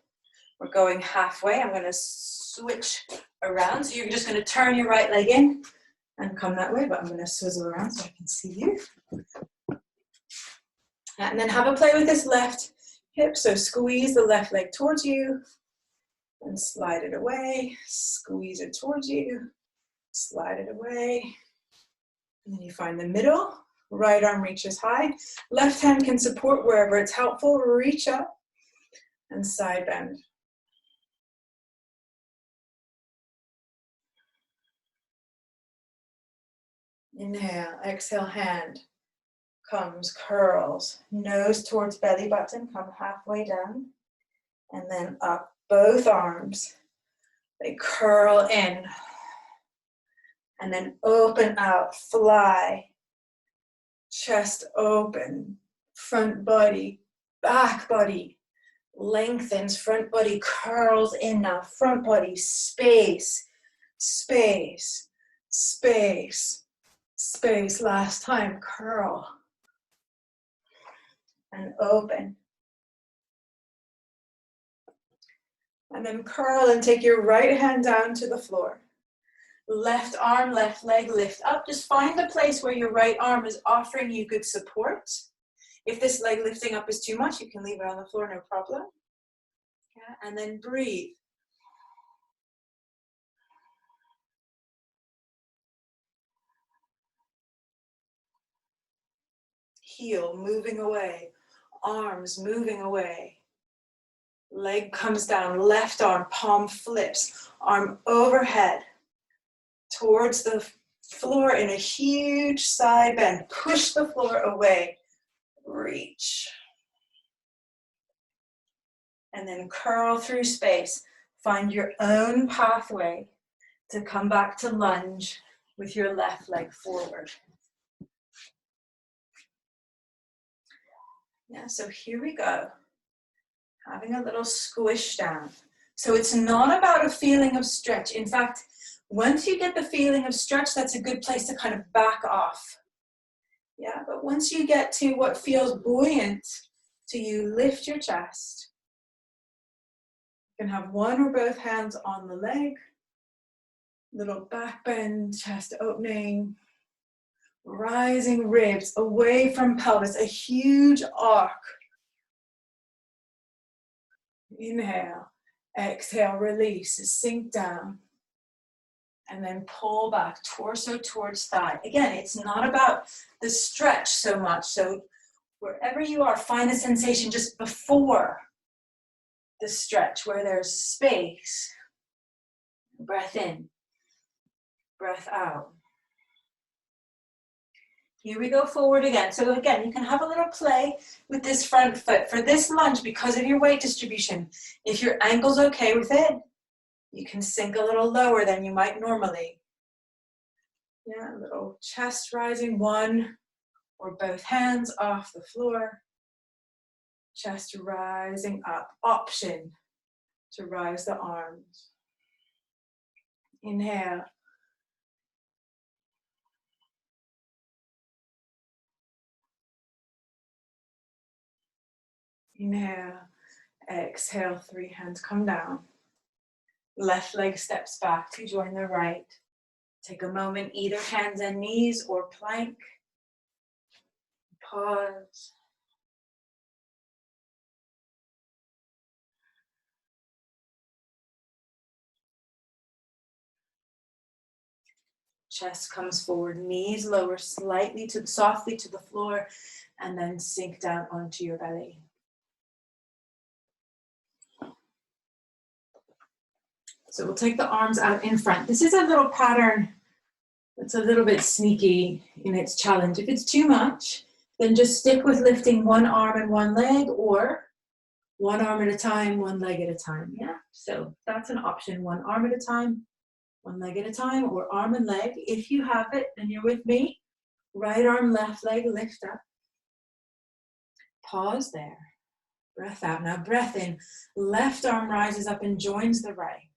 We're going halfway. I'm going to switch around. So you're just going to turn your right leg in and come that way. But I'm going to swizzle around so I can see you. And then have a play with this left hip. So squeeze the left leg towards you and slide it away. Squeeze it towards you. Slide it away. And then you find the middle. Right arm reaches high. Left hand can support wherever it's helpful. Reach up and side bend. Inhale, exhale, hand comes, curls, nose towards belly button, come halfway down, and then up, both arms. They curl in, and then open out, fly. Chest open, front body, back body lengthens, front body curls in now, front body, space, space, space, space. Last time, curl and open. And then curl and take your right hand down to the floor. Left arm, left leg, lift up. Just find a place where your right arm is offering you good support. If this leg lifting up is too much, you can leave it on the floor, no problem. Yeah, and then breathe. Heel moving away, arms moving away. Leg comes down, left arm, palm flips, arm overhead. Towards the floor in a huge side bend. Push the floor away. Reach. And then curl through space. Find your own pathway to come back to lunge with your left leg forward. Yeah, so here we go. Having a little squish down. So it's not about a feeling of stretch. In fact, once you get the feeling of stretch, that's a good place to kind of back off. Yeah, but once you get to what feels buoyant to you, lift your chest. You can have one or both hands on the leg. Little back bend, chest opening. Rising ribs away from pelvis, a huge arc. Inhale, exhale, release, sink down. And then pull back, torso towards thigh. Again, it's not about the stretch so much. So wherever you are, find a sensation just before the stretch, where there's space. Breath in, breath out. Here we go forward again. So again, you can have a little play with this front foot. For this lunge, because of your weight distribution, if your ankle's okay with it, you can sink a little lower than you might normally. Yeah, a little chest rising, one or both hands off the floor. Chest rising up. Option to rise the arms. Inhale. Inhale. Exhale, 3 hands come down. Left leg steps back to join the right. Take a moment, either hands and knees or plank. Pause. Chest comes forward, knees lower slightly softly to the floor, and then sink down onto your belly. So we'll take the arms out in front. This is a little pattern that's a little bit sneaky in its challenge. If it's too much, then just stick with lifting one arm and one leg, or one arm at a time, one leg at a time. Yeah, so that's an option. One arm at a time, one leg at a time, or arm and leg. If you have it, and you're with me, right arm, left leg, lift up. Pause there. Breath out. Now breath in. Left arm rises up and joins the right.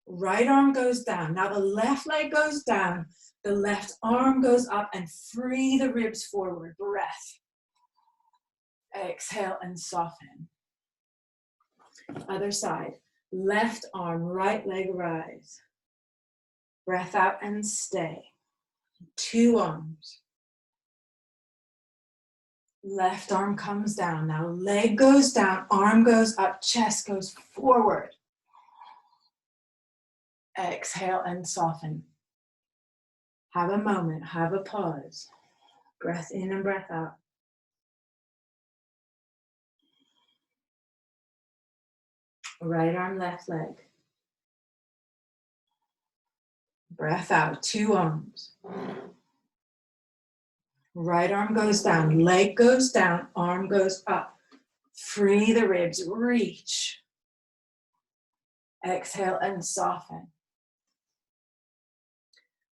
Right arm goes down. Now the left leg goes down. The left arm goes up and free the ribs forward. Breath. Exhale and soften. Other side. Left arm, right leg rise. Breath out and stay. 2 arms. Left arm comes down. Now leg goes down, arm goes up, chest goes forward. Exhale and soften. Have a moment, have a pause. Breath in and breath out. Right arm, left leg. Breath out, 2 arms. Right arm goes down, leg goes down, arm goes up. Free the ribs, reach. Exhale and soften.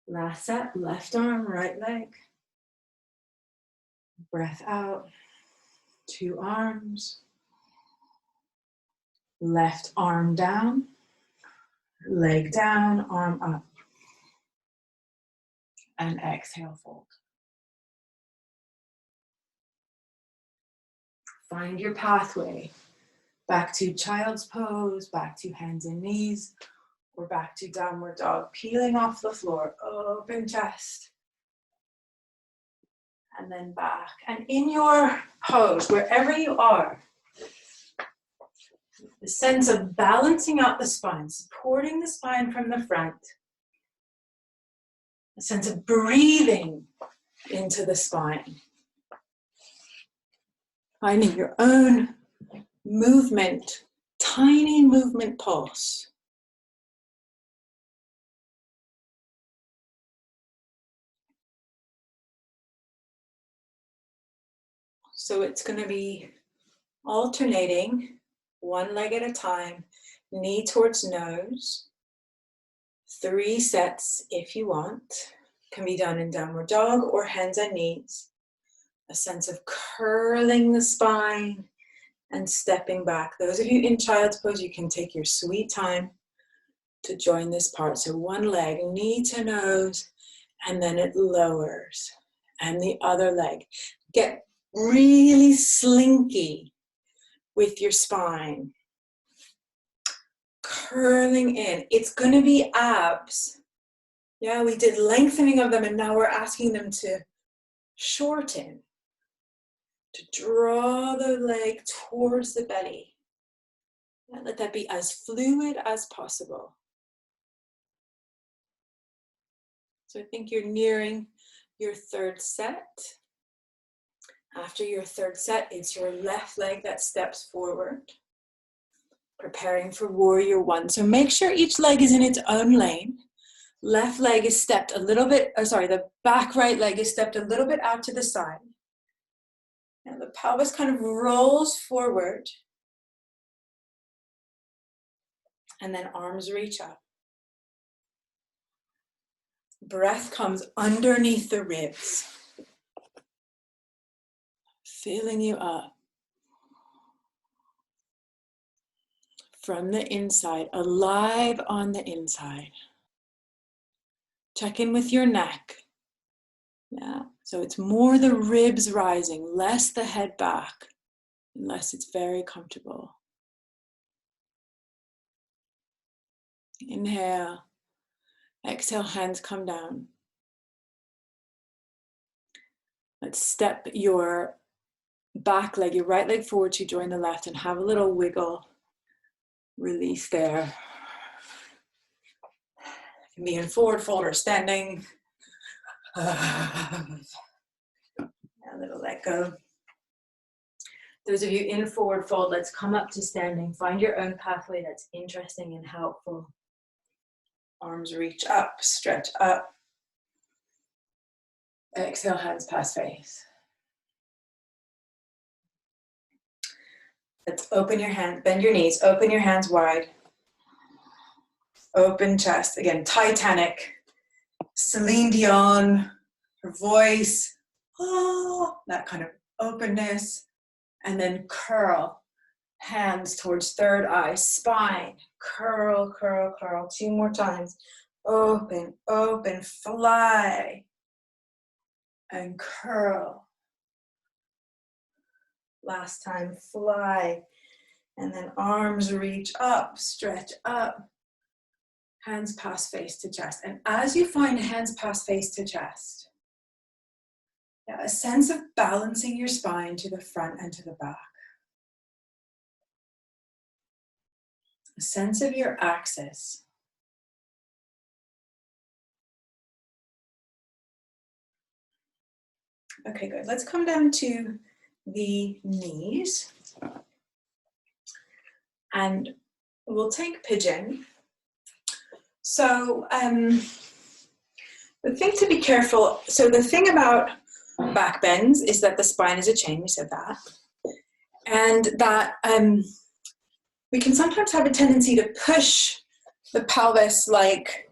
Last set, left arm, right leg. Breath out, 2 arms. Left arm down, leg down, arm up. And exhale, fold. Find your pathway. Back to child's pose, back to hands and knees, or back to downward dog. Peeling off the floor, open chest. And then back. And in your pose, wherever you are, the sense of balancing out the spine, supporting the spine from the front. A sense of breathing into the spine. Finding your own movement, tiny movement pulse. So it's going to be alternating, one leg at a time, knee towards nose. 3 sets if you want. Can be done in downward dog or hands and knees. A sense of curling the spine and stepping back. Those of you in child's pose, you can take your sweet time to join this part. So one leg, knee to nose, and then it lowers. And the other leg. Get really slinky with your spine. Curling in. It's going to be abs. Yeah, we did lengthening of them, and now we're asking them to shorten. To draw the leg towards the belly. And let that be as fluid as possible. So I think you're nearing your 3rd set. After your 3rd set, it's your left leg that steps forward. Preparing for warrior 1. So make sure each leg is in its own lane. Left leg is stepped a little bit, the back right leg is stepped a little bit out to the side. And the pelvis kind of rolls forward. And then arms reach up. Breath comes underneath the ribs, filling you up from the inside, alive on the inside. Check in with your neck. Yeah, so it's more the ribs rising, less the head back, unless it's very comfortable. Inhale. Exhale, hands come down. Let's step your back leg, your right leg forward to join the left and have a little wiggle. Release there. You can be in forward fold or standing. A little let go. Those of you in forward fold, let's come up to standing. Find your own pathway that's interesting and helpful. Arms reach up, stretch up. Exhale, hands past face. Let's open your hands, bend your knees, open your hands wide. Open chest. Again, Titanic. Celine Dion, her voice. Oh, that kind of openness. And then curl. Hands towards third eye, spine. Curl, curl, curl. 2 more times. Open, open, fly. And curl. Last time, fly. And then arms reach up, stretch up. Hands pass face to chest. And as you find hands pass face to chest, a sense of balancing your spine to the front and to the back. A sense of your axis. Okay, good. Let's come down to the knees. And we'll take pigeon. So the thing to be careful, so the thing about back bends is that the spine is a chain, we said that. And that we can sometimes have a tendency to push the pelvis like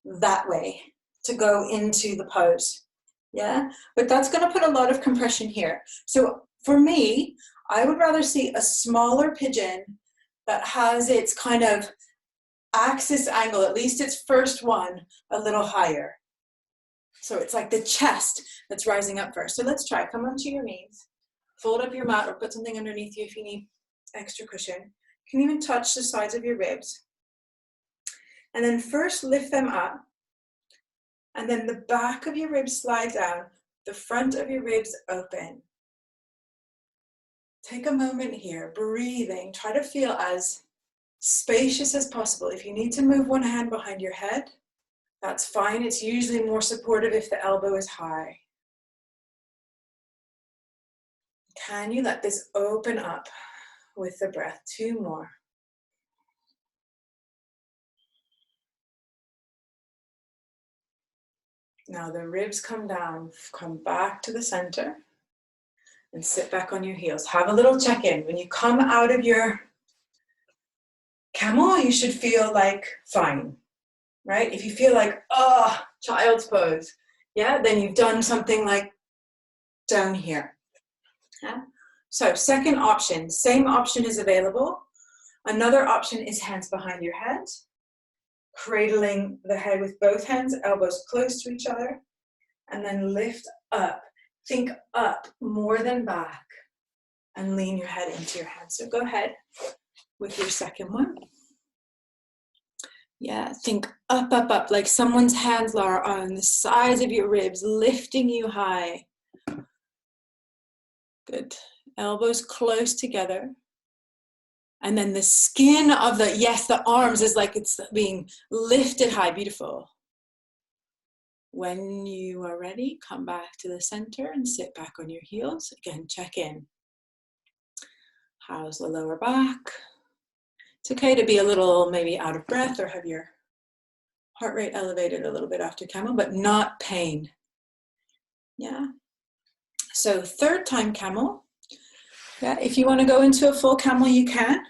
that way to go into the pose. Yeah, but that's going to put a lot of compression here. So for me, I would rather see a smaller pigeon that has its kind of axis angle, at least its first one, a little higher. So it's like the chest that's rising up first. So let's try. Come onto your knees. Fold up your mat or put something underneath you if you need extra cushion. You can even touch the sides of your ribs. And then first lift them up. And then the back of your ribs slide down. The front of your ribs open. Take a moment here, breathing. Try to feel as spacious as possible. If you need to move one hand behind your head, that's fine. It's usually more supportive if the elbow is high. Can you let this open up with the breath? 2 more. Now the ribs come down, come back to the center and sit back on your heels. Have a little check-in. When you come out of your camel, you should feel like fine, right? If you feel like, oh, child's pose, yeah, then you've done something like down here. Yeah? So second option, same option is available. Another option is hands behind your head, cradling the head with both hands, elbows close to each other, and then lift up. Think up more than back and lean your head into your hands. So go ahead with your second one. Yeah, think up, up, up, like someone's hands are on the sides of your ribs, lifting you high. Good. Elbows close together. And then the skin of the, yes, the arms is like it's being lifted high. Beautiful. When you are ready, come back to the center and sit back on your heels. Again, check in. How's the lower back? It's okay to be a little maybe out of breath or have your heart rate elevated a little bit after camel, but not pain. Yeah. So third time camel. Yeah, if you want to go into a full camel, you can.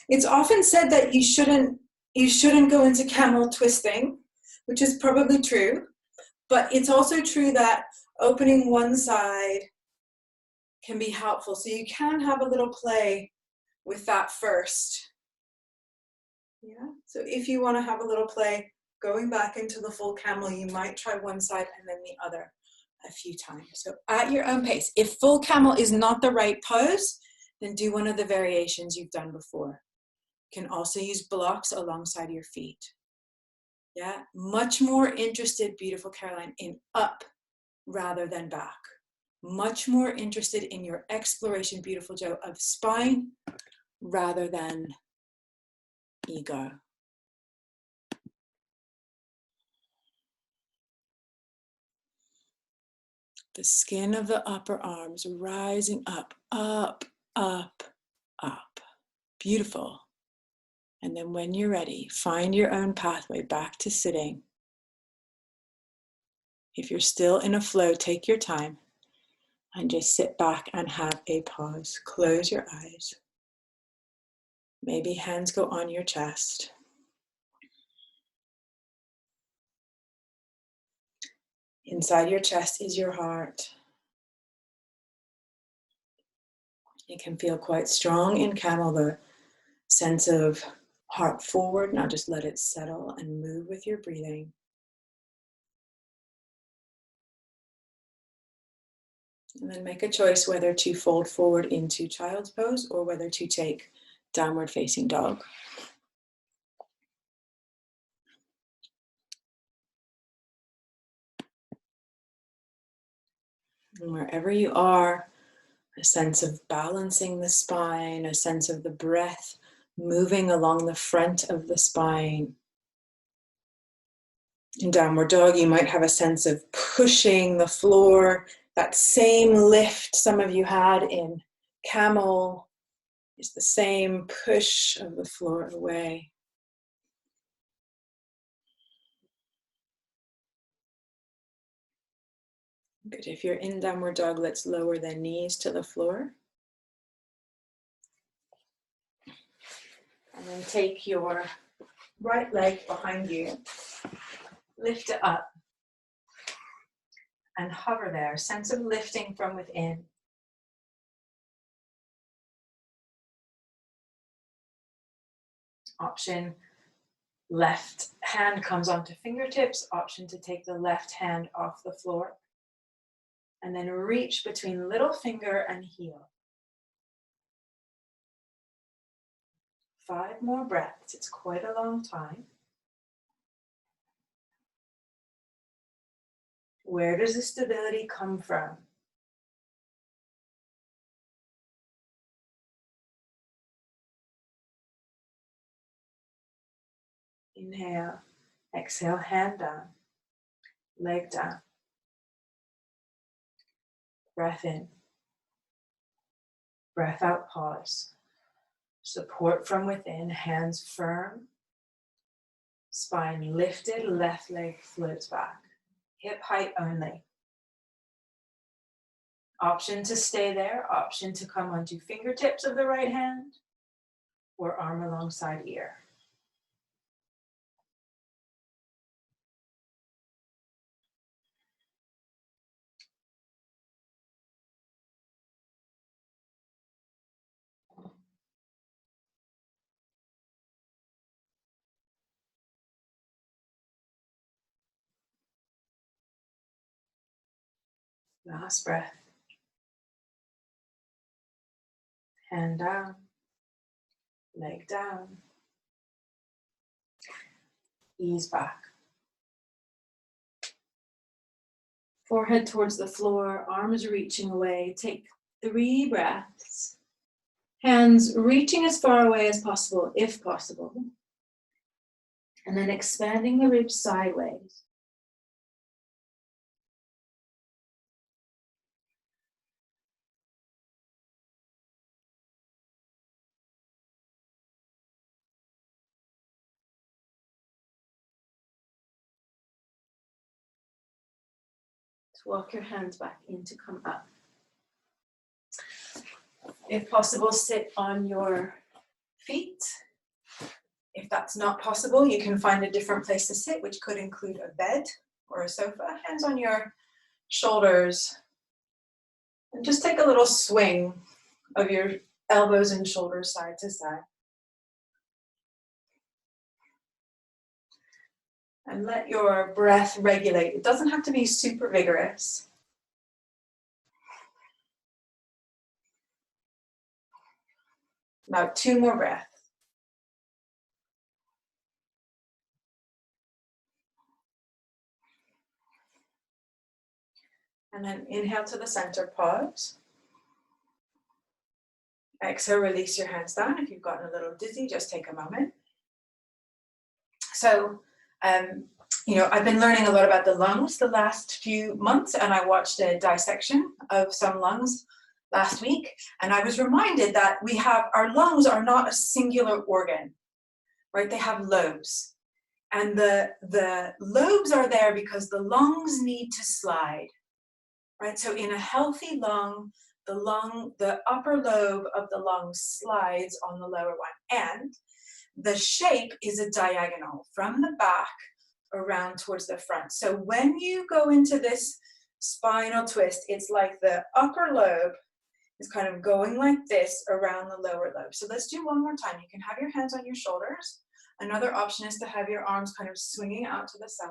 It's often said that you shouldn't go into camel twisting, which is probably true. But it's also true that opening one side can be helpful. So you can have a little play with that first. Yeah. So if you want to have a little play going back into the full camel, you might try one side and then the other a few times. So at your own pace. If full camel is not the right pose, then do one of the variations you've done before. You can also use blocks alongside your feet. Yeah, much more interested, beautiful Caroline, in up rather than back. Much more interested in your exploration, beautiful Joe, of spine rather than ego. The skin of the upper arms rising up, up, up, up. Beautiful. And then when you're ready, find your own pathway back to sitting. If you're still in a flow, take your time and just sit back and have a pause. Close your eyes. Maybe hands go on your chest. Inside your chest is your heart. It can feel quite strong in camel, the sense of heart forward. Now just let it settle and move with your breathing. And then make a choice whether to fold forward into child's pose or whether to take downward facing dog. And wherever you are, a sense of balancing the spine, a sense of the breath moving along the front of the spine. In downward dog, you might have a sense of pushing the floor. That same lift some of you had in camel is the same push of the floor away. Good. If you're in downward dog, let's lower the knees to the floor. And then take your right leg behind you. Lift it up. And hover there. Sense of lifting from within. Option, left hand comes onto fingertips. Option to take the left hand off the floor. And then reach between little finger and heel. 5 more breaths. It's quite a long time. Where does the stability come from? Inhale, exhale, hand down, leg down. Breath in, breath out, pause. Support from within, hands firm, spine lifted, left leg floats back. Hip height only. Option to stay there, option to come onto fingertips of the right hand or arm alongside ear. Last breath. Hand down, leg down. Ease back. Forehead towards the floor, arms reaching away. Take 3 breaths. Hands reaching as far away as possible, if possible. And then expanding the ribs sideways. Walk your hands back in to come up. If possible, sit on your feet. If that's not possible, you can find a different place to sit, which could include a bed or a sofa, hands on your shoulders, and just take a little swing of your elbows and shoulders side to side. And let your breath regulate. It doesn't have to be super vigorous. Now 2 more breaths. And then inhale to the center, pause. Exhale, release your hands down. If you've gotten a little dizzy, just take a moment. So, I've been learning a lot about the lungs the last few months, and I watched a dissection of some lungs last week, and I was reminded that our lungs are not a singular organ, right? They have lobes. And the lobes are there because the lungs need to slide, right? So in a healthy lung, the upper lobe of the lung slides on the lower one, and the shape is a diagonal from the back around towards the front. So when you go into this spinal twist, it's like the upper lobe is kind of going like this around the lower lobe. So let's do one more time. You can have your hands on your shoulders. Another option is to have your arms kind of swinging out to the side.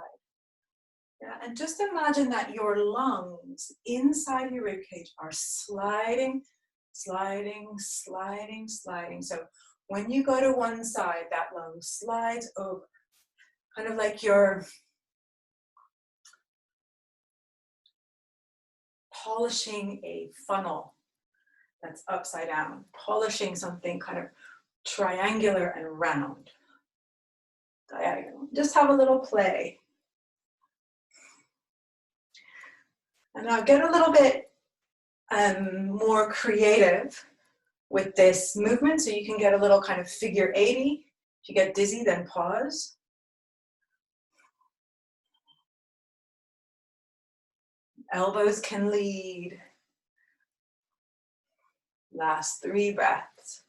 Yeah, and just imagine that your lungs inside your ribcage are sliding, sliding, sliding, sliding. So when you go to one side, that lung slides over, kind of like you're polishing a funnel that's upside down, polishing something kind of triangular and round, diagonal. Just have a little play. And now get a little bit more creative with this movement, so you can get a little kind of figure 80. If you get dizzy, then pause. Elbows can lead. Last 3 breaths.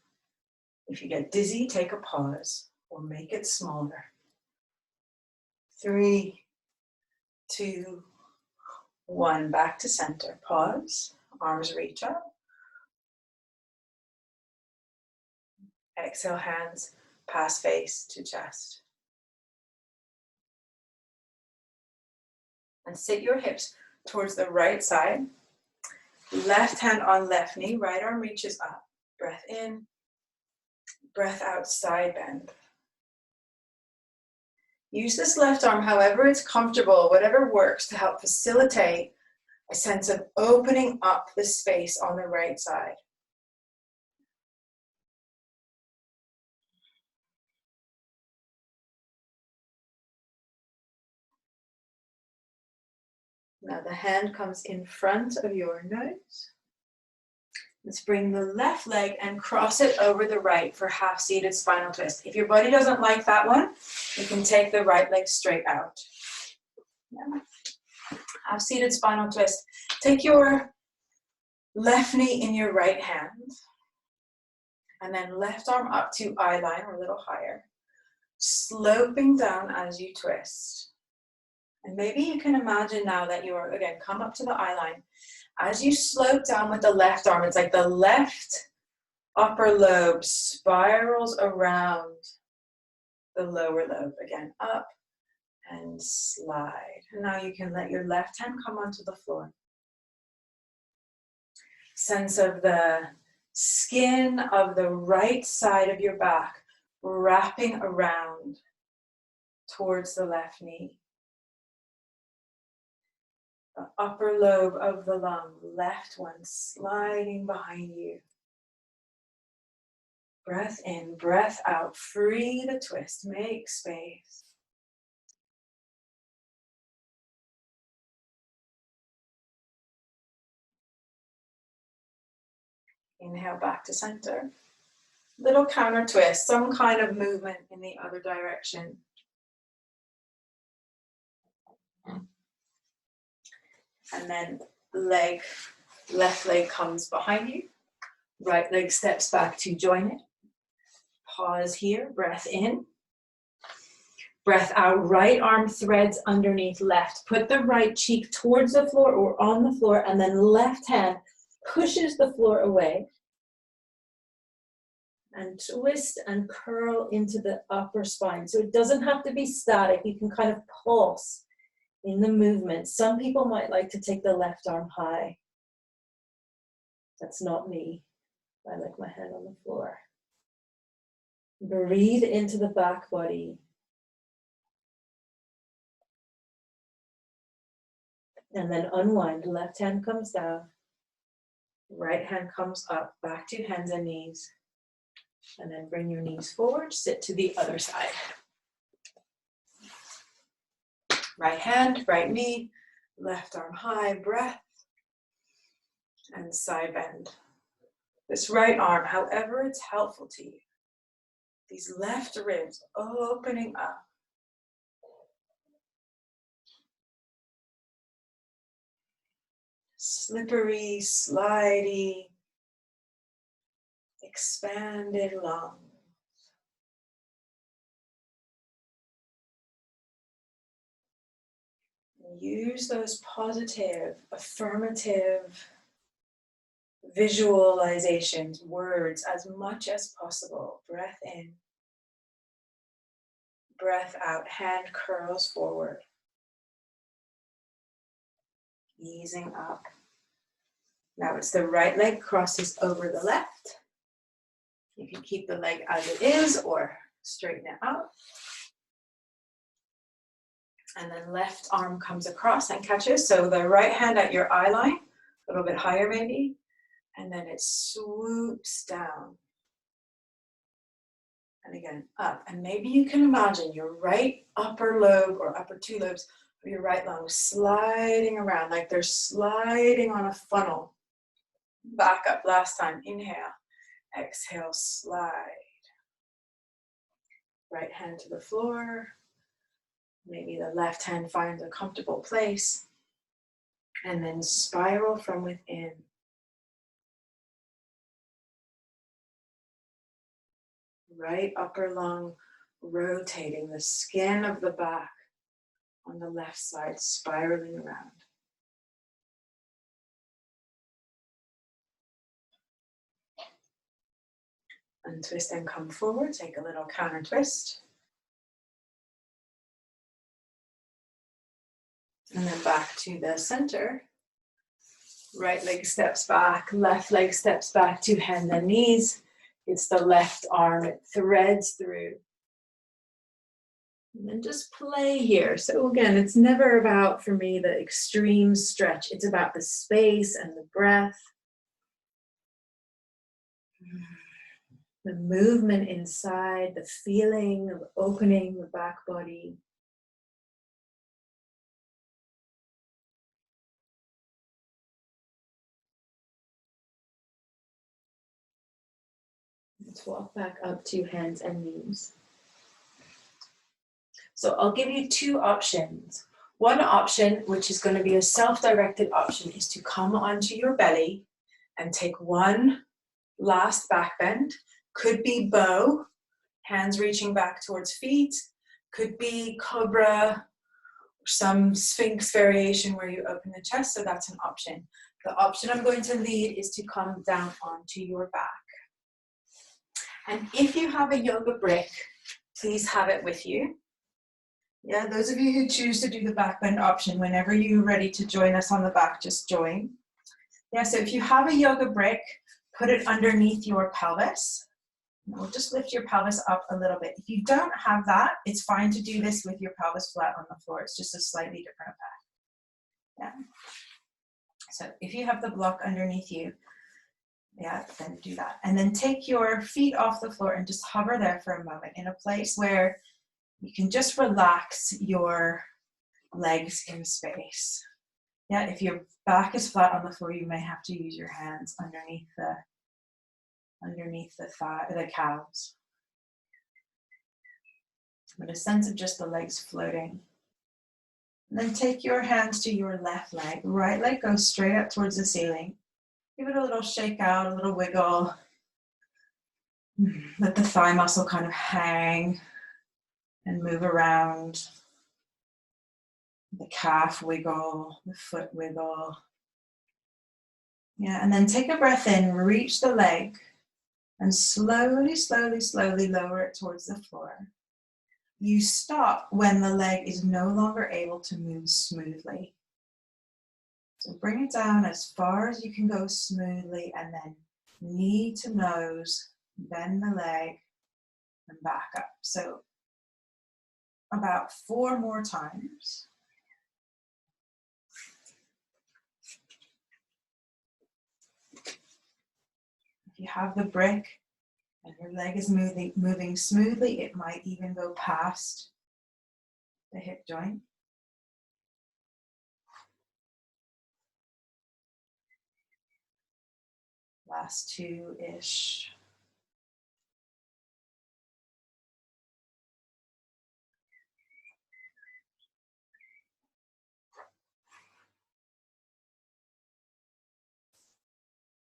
If you get dizzy, take a pause or make it smaller. 3, 2, 1. Back to center. Pause. Arms reach up. Exhale, hands pass face to chest. And sit your hips towards the right side. Left hand on left knee, right arm reaches up. Breath in, breath out, side bend. Use this left arm however it's comfortable, whatever works, to help facilitate a sense of opening up the space on the right side. Now the hand comes in front of your nose. Let's bring the left leg and cross it over the right for half-seated spinal twist. If your body doesn't like that one, you can take the right leg straight out. Yeah. Half-seated spinal twist. Take your left knee in your right hand, and then left arm up to eye line or a little higher, sloping down as you twist. And maybe you can imagine now that you're, again, come up to the eye line. As you slope down with the left arm, it's like the left upper lobe spirals around the lower lobe. Again, up and slide. And now you can let your left hand come onto the floor. Sense of the skin of the right side of your back wrapping around towards the left knee. The upper lobe of the lung, left one sliding behind you. Breath in, breath out, free the twist, make space. Inhale back to center. Little counter twist, some kind of movement in the other direction. And then left leg comes behind you. Right leg steps back to join it. Pause here, breath in. Breath out, right arm threads underneath left. Put the right cheek towards the floor or on the floor, and then left hand pushes the floor away. And twist and curl into the upper spine. So it doesn't have to be static. You can kind of pulse in the movement. Some people might like to take the left arm high. That's not me. I like my hand on the floor. Breathe into the back body. And then unwind. Left hand comes down. Right hand comes up. Back to hands and knees. And then bring your knees forward. Sit to the other side. Right hand, right knee, left arm high, breath, and side bend. This right arm, however it's helpful to you. These left ribs opening up. Slippery, slidey, expanded lungs. Use those positive, affirmative visualizations, words as much as possible. Breath in, breath out, hand curls forward. Easing up. Now it's the right leg crosses over the left. You can keep the leg as it is or straighten it out. And then left arm comes across and catches. So the right hand at your eye line, a little bit higher maybe. And then it swoops down. And again, up. And maybe you can imagine your right upper lobe or upper two lobes of your right lung sliding around like they're sliding on a funnel. Back up last time. Inhale. Exhale, slide. Right hand to the floor. Maybe the left hand finds a comfortable place. And then spiral from within. Right upper lung rotating, the skin of the back on the left side spiraling around. Untwist and come forward, take a little counter twist. And then back to the center. Right leg steps back, left leg steps back to hands and knees. It's the left arm, it threads through. And then just play here. So again, it's never about, for me, the extreme stretch. It's about the space and the breath. The movement inside, the feeling of opening the back body. Let's walk back up to hands and knees. So I'll give you two options. One option, which is going to be a self-directed option, is to come onto your belly and take one last back bend. Could be bow, hands reaching back towards feet. Could be cobra, some sphinx variation where you open the chest, so that's an option. The option I'm going to lead is to come down onto your back. And if you have a yoga brick, please have it with you. Yeah, those of you who choose to do the back bend option, whenever you're ready to join us on the back, just join. Yeah, so if you have a yoga brick, put it underneath your pelvis. We'll just lift your pelvis up a little bit. If you don't have that, it's fine to do this with your pelvis flat on the floor. It's just a slightly different effect. Yeah. So if you have the block underneath you, yeah, then do that. And then take your feet off the floor and just hover there for a moment in a place where you can just relax your legs in space. Yeah, if your back is flat on the floor, you may have to use your hands underneath the thigh, the calves. But a sense of just the legs floating. And then take your hands to your left leg. Right leg goes straight up towards the ceiling. Give it a little shake out, a little wiggle. Let the thigh muscle kind of hang. And move around. The calf wiggle, the foot wiggle. Yeah, and then take a breath in, reach the leg, and slowly, slowly, slowly lower it towards the floor. You stop when the leg is no longer able to move smoothly. So bring it down as far as you can go smoothly, and then knee to nose, bend the leg, and back up. So about 4 more times. If you have the brick and your leg is moving smoothly, it might even go past the hip joint. Last 2-ish.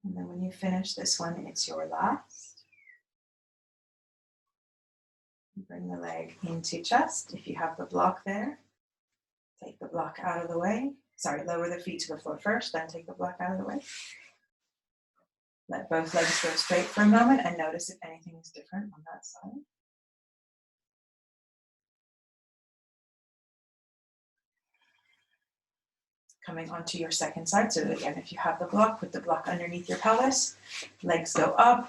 And then when you finish this one, it's your last. Bring the leg into chest. If you have the block there, take the block out of the way. Sorry, lower the feet to the floor first, then take the block out of the way. Let both legs go straight for a moment and notice if anything is different on that side. Coming onto your second side. So again, if you have the block, put the block underneath your pelvis. Legs go up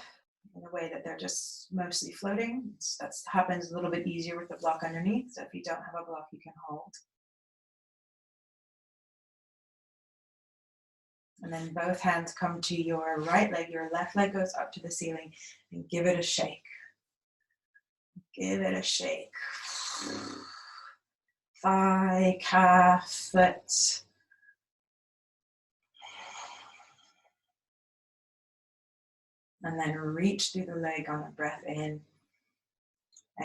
in a way that they're just mostly floating. That happens a little bit easier with the block underneath. So if you don't have a block, you can hold. And then both hands come to your right leg. Your left leg goes up to the ceiling, and give it a shake. Give it a shake. Thigh, calf, foot. And then reach through the leg on a breath in.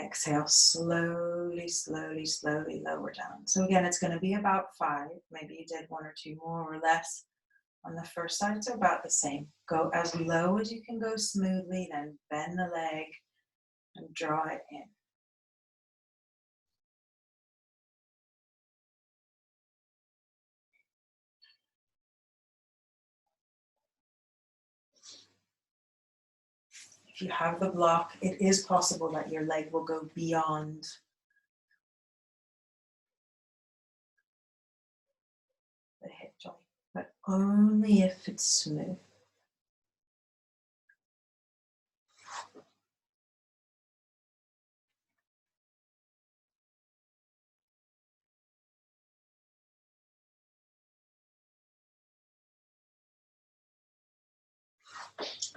Exhale, slowly, slowly, slowly lower down. So again, it's going to be about 5. Maybe you did 1 or 2 more or less on the first side, so about the same. Go as low as you can go smoothly, then bend the leg and draw it in. If you have the block, it is possible that your leg will go beyond the hip joint, but only if it's smooth.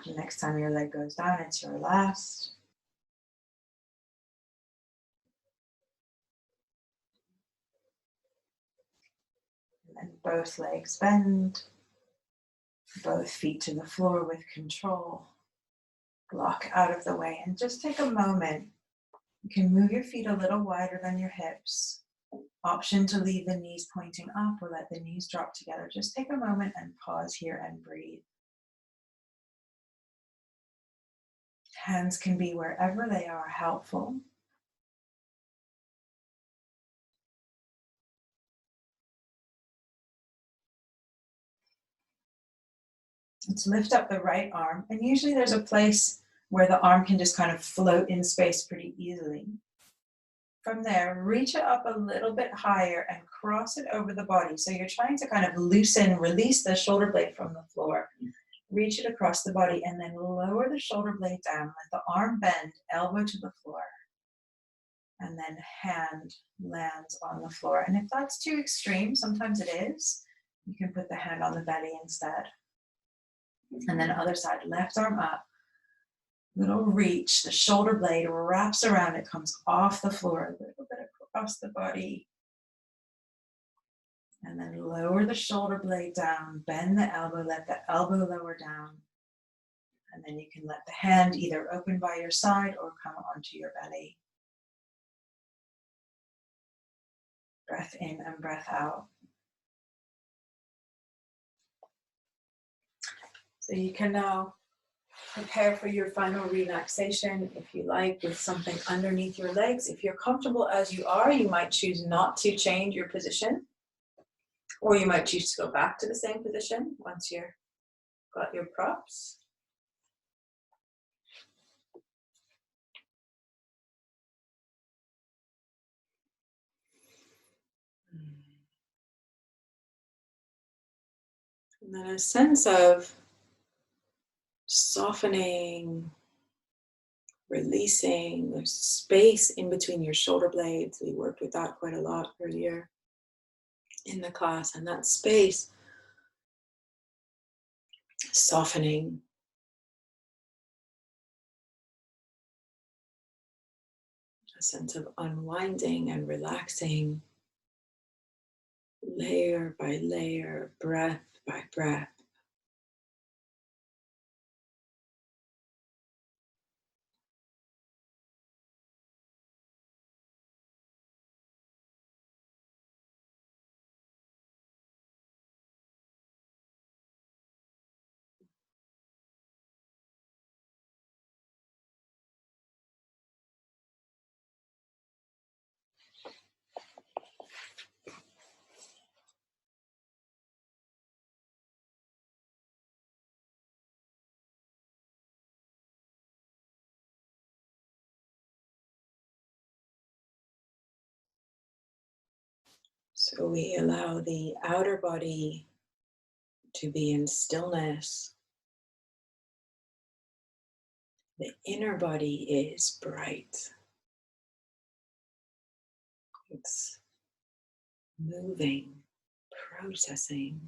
The next time your leg goes down, it's your last. And then both legs bend, both feet to the floor with control. Block out of the way, and just take a moment. You can move your feet a little wider than your hips. Option to leave the knees pointing up or let the knees drop together. Just take a moment and pause here and breathe. Hands can be wherever they are helpful. Let's lift up the right arm, and usually there's a place where the arm can just kind of float in space pretty easily. From there, reach it up a little bit higher and cross it over the body. So you're trying to kind of loosen, release the shoulder blade from the floor. Reach it across the body and then lower the shoulder blade down. Let the arm bend, elbow to the floor. And then hand lands on the floor. And if that's too extreme, sometimes it is, you can put the hand on the belly instead. And then other side, left arm up. Little reach, the shoulder blade wraps around, it comes off the floor, a little bit across the body. And then lower the shoulder blade down, bend the elbow, let the elbow lower down. And then you can let the hand either open by your side or come onto your belly. Breath in and breath out. So you can now prepare for your final relaxation, if you like, with something underneath your legs. If you're comfortable as you are, you might choose not to change your position, or you might choose to go back to the same position once you've got your props. And then a sense of softening, releasing. There's space in between your shoulder blades. We worked with that quite a lot earlier in the class, and that space softening. A sense of unwinding and relaxing, layer by layer, breath by breath. So we allow the outer body to be in stillness. The inner body is bright. It's moving, processing.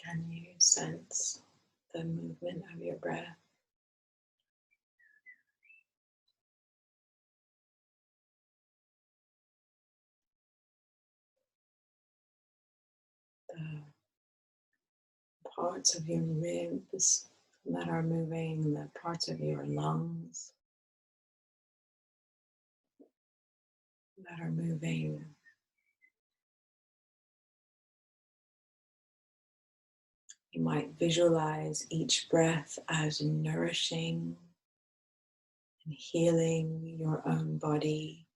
Can you sense the movement of your breath? The parts of your ribs that are moving, the parts of your lungs that are moving. You might visualize each breath as nourishing and healing your own body.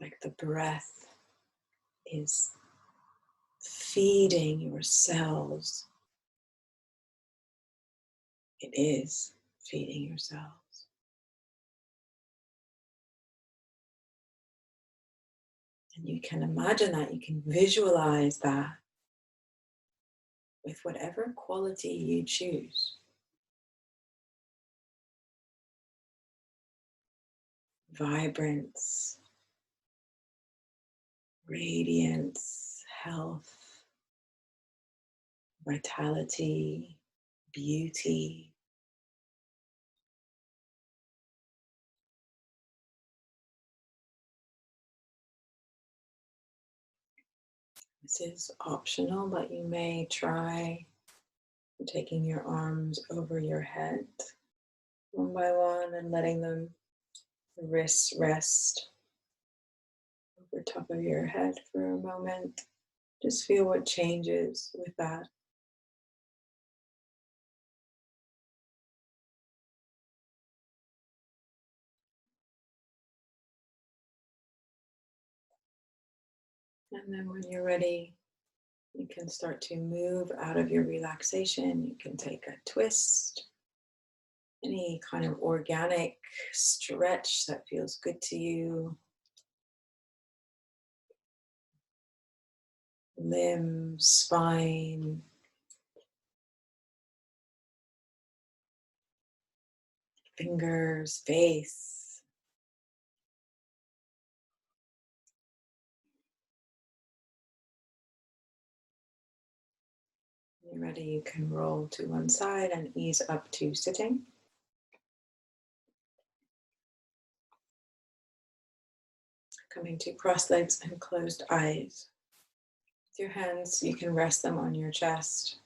Like the breath is feeding your cells. It is feeding your cells. And you can imagine that, you can visualize that with whatever quality you choose. Vibrance, radiance, health, vitality, beauty. This is optional, but you may try taking your arms over your head one by one and letting them wrists rest over top of your head for a moment. Just feel what changes with that. And then when you're ready, you can start to move out of your relaxation. You can take a twist, any kind of organic stretch that feels good to you. Limbs, spine, fingers, face. When you're ready, you can roll to one side and ease up to sitting. Coming to crossed legs and closed eyes. With your hands, you can rest them on your chest.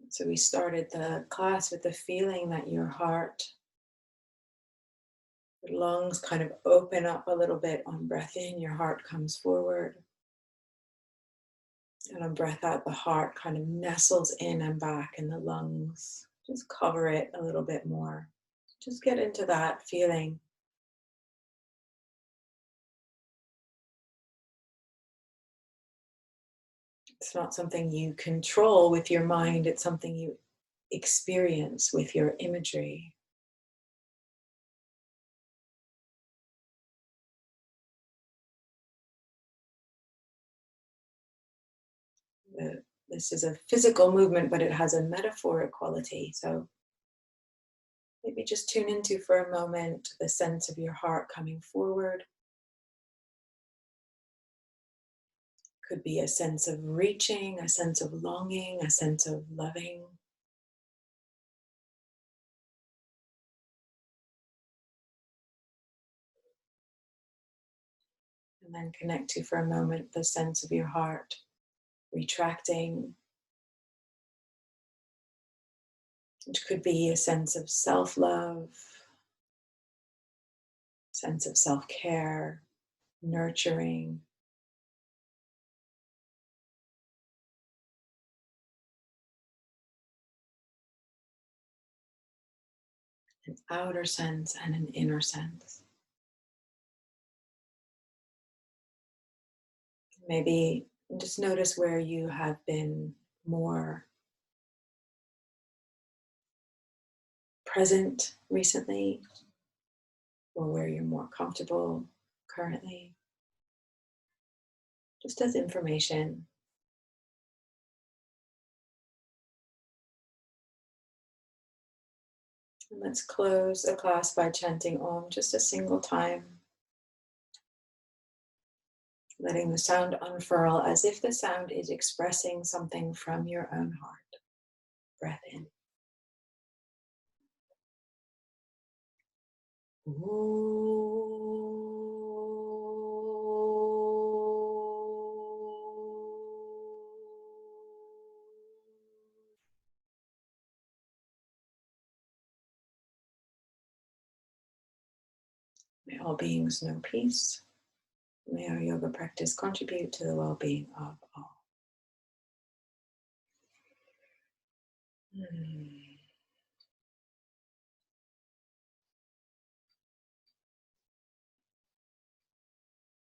So we started the class with the feeling that your heart, your lungs kind of open up a little bit on breath in, your heart comes forward. And on breath out, the heart kind of nestles in and back, and the lungs just cover it a little bit more. Just get into that feeling. It's not something you control with your mind, it's something you experience with your imagery. This is a physical movement, but it has a metaphoric quality. So maybe just tune into for a moment the sense of your heart coming forward. Could be a sense of reaching, a sense of longing, a sense of loving. And then connect to for a moment the sense of your heart retracting, which could be a sense of self-love, sense of self-care, nurturing. An outer sense and an inner sense. Maybe just notice where you have been more present recently, or where you're more comfortable currently. Just as information. And let's close the class by chanting Om just a single time. Letting the sound unfurl as if the sound is expressing something from your own heart. Breath in. May all beings know peace. May our yoga practice contribute to the well-being of all.